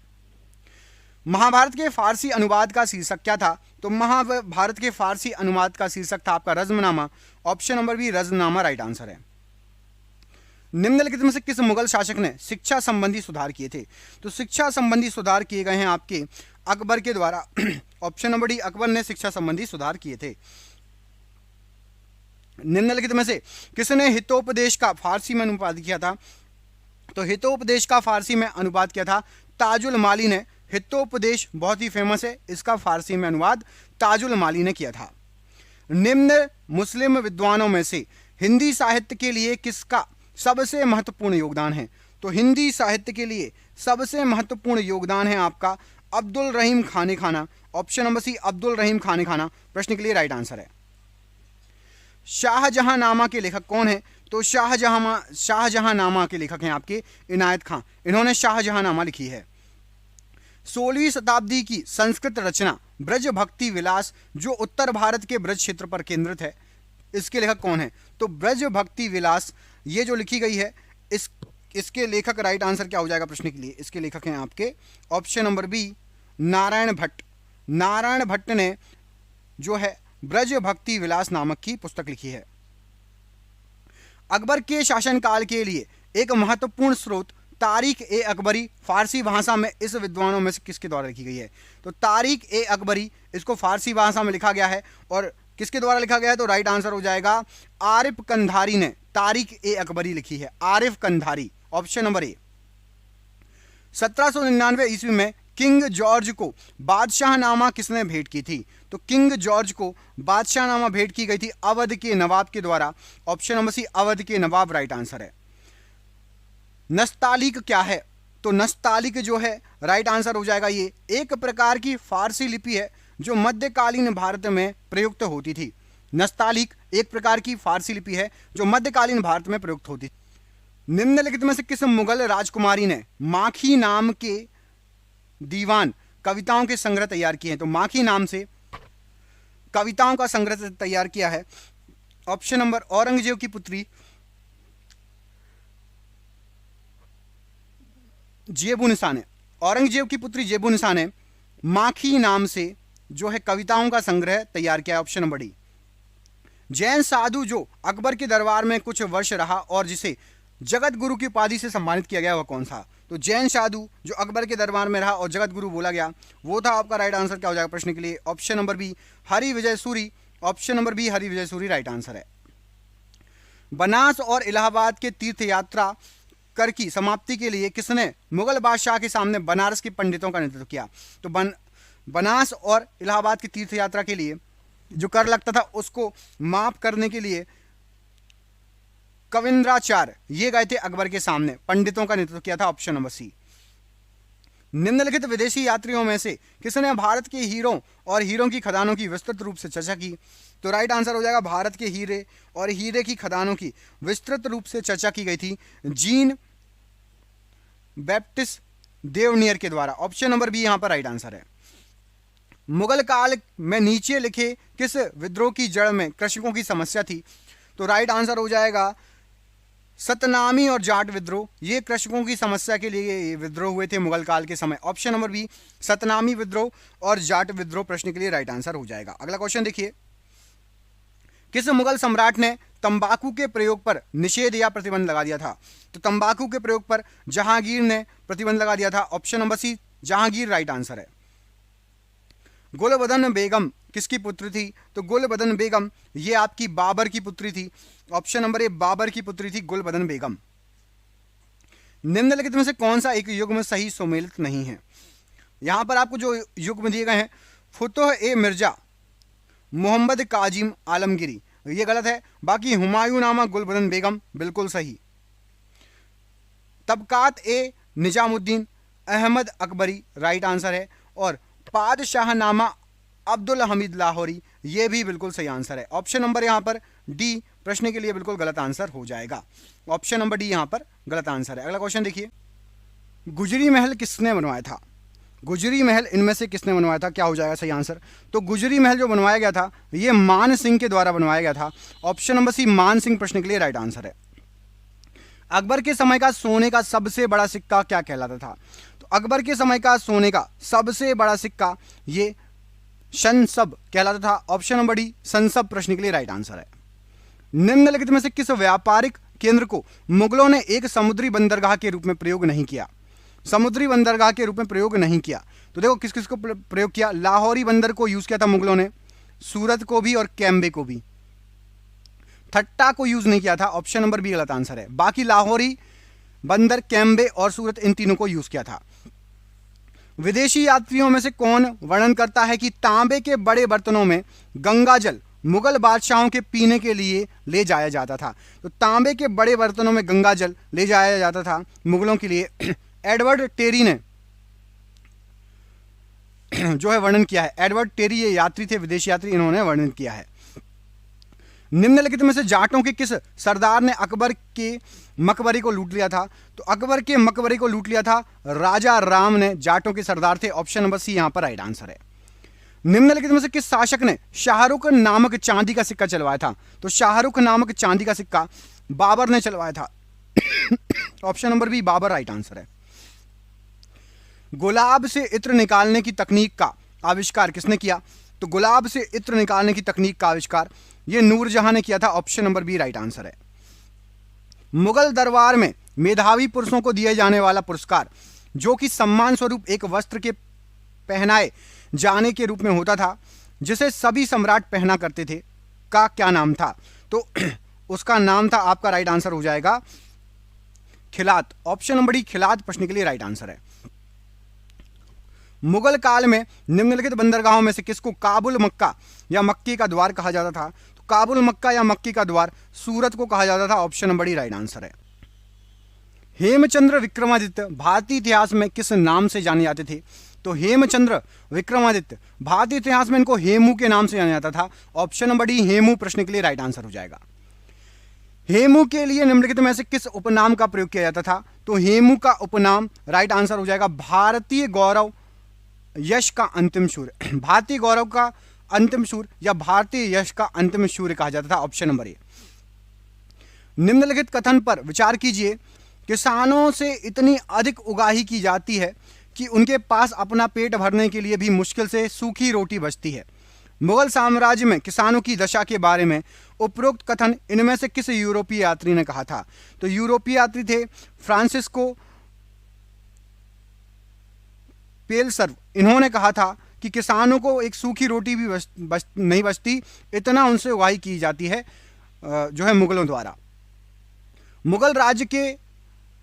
महाभारत के फारसी अनुवाद का शीर्षक क्या था? तो महाभारत के फारसी अनुवाद का शीर्षक था आपका Razmnama. Option number B Razmnama right answer है। निम्नलिखित में से किस मुगल शासक ने शिक्षा संबंधी सुधार किए थे? तो शिक्षा संबंधी सुधार किए गए हैं आपके अकबर के द्वारा। ऑप्शन नंबर डी अकबर ने शिक्षा संबंधी सुधार किए थे। निम्नलिखित में से किसने हितोपदेश का फारसी में अनुवाद किया था? तो हितोपदेश का फारसी में अनुवाद किया था ताजुल माली ने। हितोपदेश बहुत ही फेमस है, इसका फारसी में अनुवाद ताजुल माली ने किया था। निम्न मुस्लिम विद्वानों में से हिंदी साहित्य के लिए किसका सबसे महत्वपूर्ण योगदान है? तो हिंदी साहित्य के लिए सबसे महत्वपूर्ण योगदान है आपका अब्दुल रहीम खाने खाना। ऑप्शन नंबर सी अब्दुल रहीम खाने खाना प्रश्न के लिए राइट आंसर है। शाहजहांनामा के लेखक कौन है? तो शाहजहांनामा के लेखक हैं आपके इनायत खां, इन्होंने शाहजहांनामा लिखी है। 16वीं शताब्दी की संस्कृत रचना ब्रज भक्ति विलास जो उत्तर भारत के ब्रज क्षेत्र पर केंद्रित है, इसके लेखक कौन है? तो ब्रज भक्ति विलास ये जो लिखी गई है इसके लेखक राइट आंसर क्या हो जाएगा प्रश्न के लिए? इसके लेखक हैं आपके option number B Narayan Bhatt. Narayan Bhatt ने जो है ब्रज भक्ति विलास नामक की पुस्तक लिखी है। अकबर के शासनकाल के लिए एक महत्वपूर्ण स्रोत तारीख ए अकबरी फारसी भाषा में इस विद्वानों में से किसके द्वारा लिखी गई है? तो तारीख ए अकबरी इसको फारसी भाषा में लिखा गया है और किसके द्वारा लिखा गया है? तो राइट आंसर हो जाएगा आरिफ कंधारी ने तारीख ए अकबरी लिखी है। आरिफ कंधारी ऑप्शन नंबर ए। 1799 ईस्वी में किंग जॉर्ज को बादशाहनामा किसने भेंट की थी? तो किंग जॉर्ज को बादशाहनामा भेंट की गई थी अवध के नवाब के द्वारा। ऑप्शन नंबर सी अवध के नवाब राइट आंसर है। नस्तालीक क्या है? तो नस्तालिक जो है राइट आंसर हो जाएगा। ये एक प्रकार की फारसी लिपि है जो मध्यकालीन भारत में प्रयुक्त होती थी। नस्तालिक एक प्रकार की फारसी लिपि है जो मध्यकालीन भारत में प्रयुक्त होती थी। निम्नलिखित में से किस मुगल राजकुमारी ने माखी नाम के दीवान कविताओं के संग्रह तैयार किए हैं? तो माखी नाम से कविताओं का संग्रह तैयार किया है। ऑप्शन नंबर औरंगजेब की पुत्री जेबुनिसा ने, औरंगजेब की पुत्री जेबुनिसा ने माखी नाम से जो है कविताओं का संग्रह तैयार किया है। Option number D. जैन साधु जो अकबर के दरबार में कुछ वर्ष रहा और जिसे जगत गुरु की उपाधि से सम्मानित किया गया वह कौन था? तो जैन साधु जो अकबर के दरबार में रहा और जगत गुरु बोला गया वो था आपका राइट आंसर। क्या हो जाएगा प्रश्न के लिए? Option number B Hari Vijay Suri. Option number B Hari Vijay Suri right answer है। बनास और इलाहाबाद के तीर्थ यात्रा कर की समाप्ति के लिए किसने मुगल बादशाह के सामने बनारस के पंडितों का नेतृत्व किया? तो बनास और इलाहाबाद की तीर्थ यात्रा के लिए जो कर लगता था उसको माफ करने के लिए कविंद्राचार्य ये गए थे अकबर के सामने, पंडितों का नेतृत्व किया था। Option number C. निम्नलिखित विदेशी यात्रियों में से किसने भारत के हीरों और हीरों की खदानों की विस्तृत रूप से चर्चा की? तो राइट आंसर हो जाएगा भारत के हीरे और हीरे की खदानों की विस्तृत रूप से चर्चा की गई थी जीन बैप्टिस्ट देवनियर के द्वारा। ऑप्शन नंबर बी यहां पर राइट आंसर है। मुगल काल में नीचे लिखे किस विद्रोह की जड़ में कृषकों की समस्या थी? तो राइट आंसर हो जाएगा सतनामी और जाट विद्रोह। ये कृषकों की समस्या के लिए विद्रोह हुए थे मुगल काल के समय। ऑप्शन नंबर बी सतनामी विद्रोह और जाट विद्रोह प्रश्न के लिए राइट आंसर हो जाएगा। अगला क्वेश्चन देखिए, किस मुगल सम्राट ने तंबाकू के प्रयोग पर निषेध या प्रतिबंध लगा दिया था? तो तंबाकू के प्रयोग पर जहांगीर ने प्रतिबंध लगा दिया था। Option number C Jahangir right answer है। गुलबदन बेगम किसकी पुत्री थी? तो गुलबदन बेगम ये आपकी बाबर की पुत्री थी। ऑप्शन नंबर ए बाबर की पुत्री थी गुलबदन बेगम। निम्नलिखित में से कौन सा एक युग्म सही सुमेलित नहीं है? यहां पर आपको जो युग्म दिए गए हैं फुतुह ए मिर्जा मोहम्मद काजिम आलमगिरी ये गलत है। बाकी हुमायूं नामा गुलबदन बेगम बिल्कुल सही। तबकात ए निजामुद्दीन अहमद अकबरी राइट आंसर है। और पादशाहनामा अब्दुल हमीद लाहौरी ये भी बिल्कुल सही आंसर है। ऑप्शन नंबर यहां पर डी प्रश्न के लिए बिल्कुल गलत आंसर हो जाएगा। ऑप्शन नंबर डी यहां पर गलत आंसर है। अगला क्वेश्चन देखिए, गुजरी महल किसने बनवाया था? गुजरी महल इनमें से किसने बनवाया था? क्या हो जाएगा सही आंसर? तो गुजरी महल जो बनवाया गया था ये मान सिंह के द्वारा बनवाया गया था। ऑप्शन नंबर सी मान सिंह प्रश्न के लिए राइट आंसर है। अकबर के समय का सोने का सबसे बड़ा सिक्का क्या कहलाता था? तो अकबर के समय का सोने का सबसे बड़ा सिक्का ये शनसब कहलाता था। ऑप्शन नंबर डी शनसब प्रश्न के लिए राइट आंसर है। निम्नलिखित में से किस व्यापारिक केंद्र को मुगलों ने एक समुद्री बंदरगाह के रूप में प्रयोग नहीं किया? समुद्री बंदरगाह के रूप में प्रयोग नहीं किया तो देखो किस किस को प्रयोग किया। लाहौरी बंदर को यूज किया था मुगलों ने, सूरत को भी और कैम्बे को भी। थट्टा को यूज नहीं किया था। ऑप्शन नंबर बी गलत आंसर है। बाकी लाहौरी बंदर, कैम्बे और सूरत इन तीनों को यूज किया था। विदेशी यात्रियों में से कौन वर्णन करता है कि तांबे के बड़े बर्तनों में गंगा जल मुगल बादशाहों के पीने के लिए ले जाया जाता था? तो तांबे के बड़े बर्तनों में गंगा जल ले जाया जाता था मुगलों के लिए। एडवर्ड टेरी ने जो है वर्णन किया है। एडवर्ड टेरी ये यात्री थे, विदेशी यात्री, इन्होंने वर्णन किया है। निम्नलिखित में से जाटों के किस सरदार ने अकबर के मकबरे को लूट लिया था? तो अकबर के मकबरे को लूट लिया था राजा राम ने, जाटों के सरदार थे। ऑप्शन नंबर सी यहां पर राइट आंसर है। निम्नलिखित में से किस शासक ने शाहरुख नामक चांदी का सिक्का चलवाया था? तो शाहरुख नामक चांदी का सिक्का बाबर ने चलवाया था। Option number B Babur right answer है। गुलाब से इत्र निकालने की तकनीक का आविष्कार किसने किया? तो गुलाब से इत्र निकालने की तकनीक का आविष्कार ये नूरजहां ने किया था। Option number B right answer है। मुगल दरबार में मेधावी पुरुषों को दिए जाने वाला पुरस्कार जो कि सम्मान स्वरूप एक वस्त्र के पहनाए जाने के रूप में होता था जिसे सभी सम्राट पहना करते थे का क्या नाम था? तो उसका नाम था आपका राइट आंसर हो जाएगा खिलात। ऑप्शन नंबर डी खिलात प्रश्न के लिए राइट आंसर है। मुगल काल में निम्नलिखित बंदरगाहों में से किसको काबुल मक्का या मक्के का द्वार कहा जाता था? तो काबुल मक्का या मक्के का द्वार सूरत को कहा जाता था। Option number D right answer है। हेमचंद्र विक्रमादित्य भारतीय इतिहास में किस नाम से जाने जाते थे? तो हेमचंद्र विक्रमादित्य भारतीय इतिहास में इनको हेमू के नाम से जाना जाता था। ऑप्शन नंबर डी हेमू प्रश्न के लिए राइट आंसर हो जाएगा। हेमू के लिए निम्नलिखित में से किस उपनाम का प्रयोग किया जाता था? तो हेमू का उपनाम राइट आंसर हो जाएगा भारतीय गौरव यश का अंतिम सूर्य। भारतीय गौरव का अंतिम सूर्य या भारतीय यश का अंतिम सूर्य कहा जाता था। ऑप्शन नंबर ए। निम्नलिखित कथन पर विचार कीजिए। किसानों से इतनी अधिक उगाही की जाती है कि उनके पास अपना पेट भरने के लिए भी मुश्किल से सूखी रोटी बचती है। मुगल साम्राज्य में किसानों की दशा के बारे में उपरोक्त कथन इनमें से किस यूरोपीय यात्री ने कहा था? तो यूरोपीय यात्री थे फ्रांसिस्को पेलसर्व। इन्होंने कहा था कि किसानों को एक सूखी रोटी भी नहीं बचती, इतना उनसे उगाही की जाती है जो है मुगलों द्वारा। मुगल राज्य के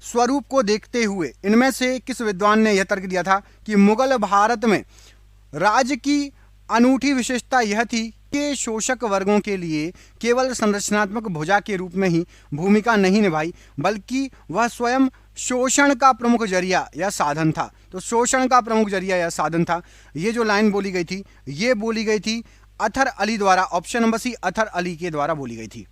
स्वरूप को देखते हुए इनमें से किस विद्वान ने यह तर्क दिया था कि मुगल भारत में राज्य की अनूठी विशेषता यह थी कि शोषक वर्गों के लिए केवल संरचनात्मक भुजा के रूप में ही भूमिका नहीं निभाई, बल्कि वह स्वयं शोषण का प्रमुख जरिया या साधन था। तो शोषण का प्रमुख जरिया या साधन था। ये जो लाइन बोली गई थी, ये बोली गई थी अतर अली द्वारा। ऑप्शन नंबर सी अतर अली के द्वारा बोली गई थी।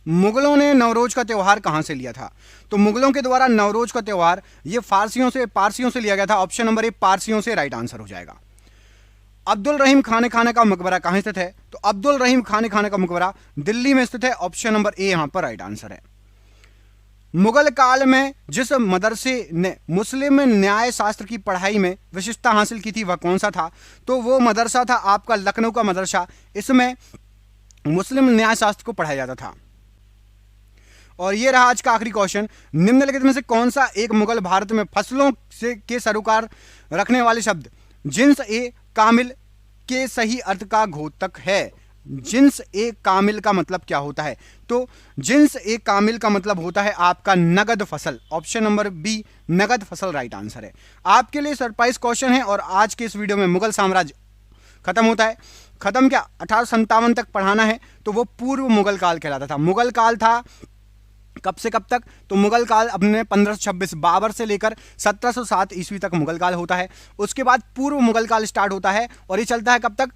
मुगलों ने नवरोज का त्यौहार कहां से लिया था? तो मुगलों के द्वारा नवरोज का त्यौहार ये पारसियों से लिया गया था। ऑप्शन नंबर ए पारसियों से राइट आंसर हो जाएगा। अब्दुल रहीम खाने खाने का मकबरा कहां स्थित है? तो अब्दुल रहीम खाने खाने का मकबरा दिल्ली में स्थित है। ऑप्शन नंबर ए यहां पर राइट आंसर है। मुगल काल में जिस मदरसे ने मुस्लिम न्याय शास्त्र की पढ़ाई में विशिष्टता हासिल की थी वह कौन सा था? तो वो मदरसा था आपका लखनऊ का मदरसा। इसमें मुस्लिम न्याय शास्त्र को पढ़ाया जाता था। और ये रहा आज का आखिरी क्वेश्चन। निम्नलिखित में से कौन सा एक मुगल भारत में फसलों से के सरोकार रखने वाले शब्द जिन्स ए कामिल के सही अर्थ का घोतक है? जिन्स ए कामिल का मतलब क्या होता है? तो जिन्स ए कामिल का मतलब होता है आपका नगद फसल। ऑप्शन नंबर बी नगद फसल राइट आंसर है। आपके लिए सरप्राइज क्वेश्चन है। और आज के इस वीडियो में मुगल साम्राज्य खत्म होता है। खत्म क्या, 1857 तक पढ़ाना है। तो वो पूर्व मुगल काल कहलाता था। मुगल काल था कब से कब तक? तो मुगल काल अपने 1526 बाबर से लेकर 1707 ईस्वी तक मुगल काल होता है। उसके बाद पूर्व मुगल काल स्टार्ट होता है और ये चलता है कब तक?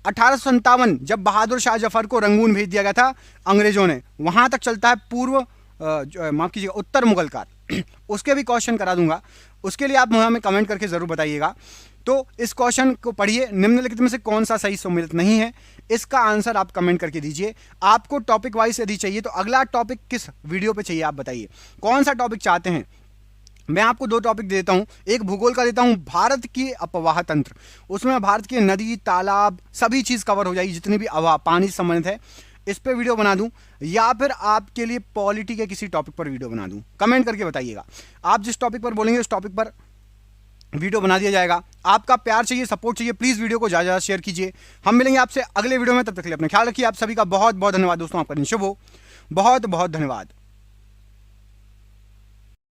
1857 जब बहादुर शाह जफर को रंगून भेज दिया गया था अंग्रेजों ने, वहां तक चलता है पूर्व माफ कीजिएगा उत्तर मुगल काल। उसके भी क्वेश्चन करा दूंगा, उसके लिए आप हमें कमेंट करके जरूर बताइएगा। तो इस क्वेश्चन को पढ़िए। निम्नलिखित में से कौन सा सही सम्मिलित नहीं है, इसका आंसर आप कमेंट करके दीजिए। आपको टॉपिक वाइज यदि चाहिए तो अगला टॉपिक किस वीडियो पे चाहिए आप बताइए, कौन सा टॉपिक चाहते हैं। मैं आपको दो टॉपिक देता हूं, एक भूगोल का देता हूं, भारत के अपवाह तंत्र। उसमें भारत के नदी तालाब सभी चीज कवर हो जाएगी, जितनी भी पानी से संबंधित है इस पे वीडियो बना दूं, या फिर आपके लिए पॉलिटी के किसी टॉपिक पर वीडियो बना दूं। कमेंट करके बताइएगा। आप जिस टॉपिक पर बोलेंगे उस टॉपिक पर वीडियो बना दिया जाएगा। आपका प्यार चाहिए, सपोर्ट चाहिए, प्लीज वीडियो को ज्यादा शेयर कीजिए। हम मिलेंगे आपसे अगले वीडियो में, तब तक के लिए अपना ख्याल रखिए। आप सभी का बहुत बहुत धन्यवाद दोस्तों, आपका दिन शुभ हो। बहुत बहुत धन्यवाद।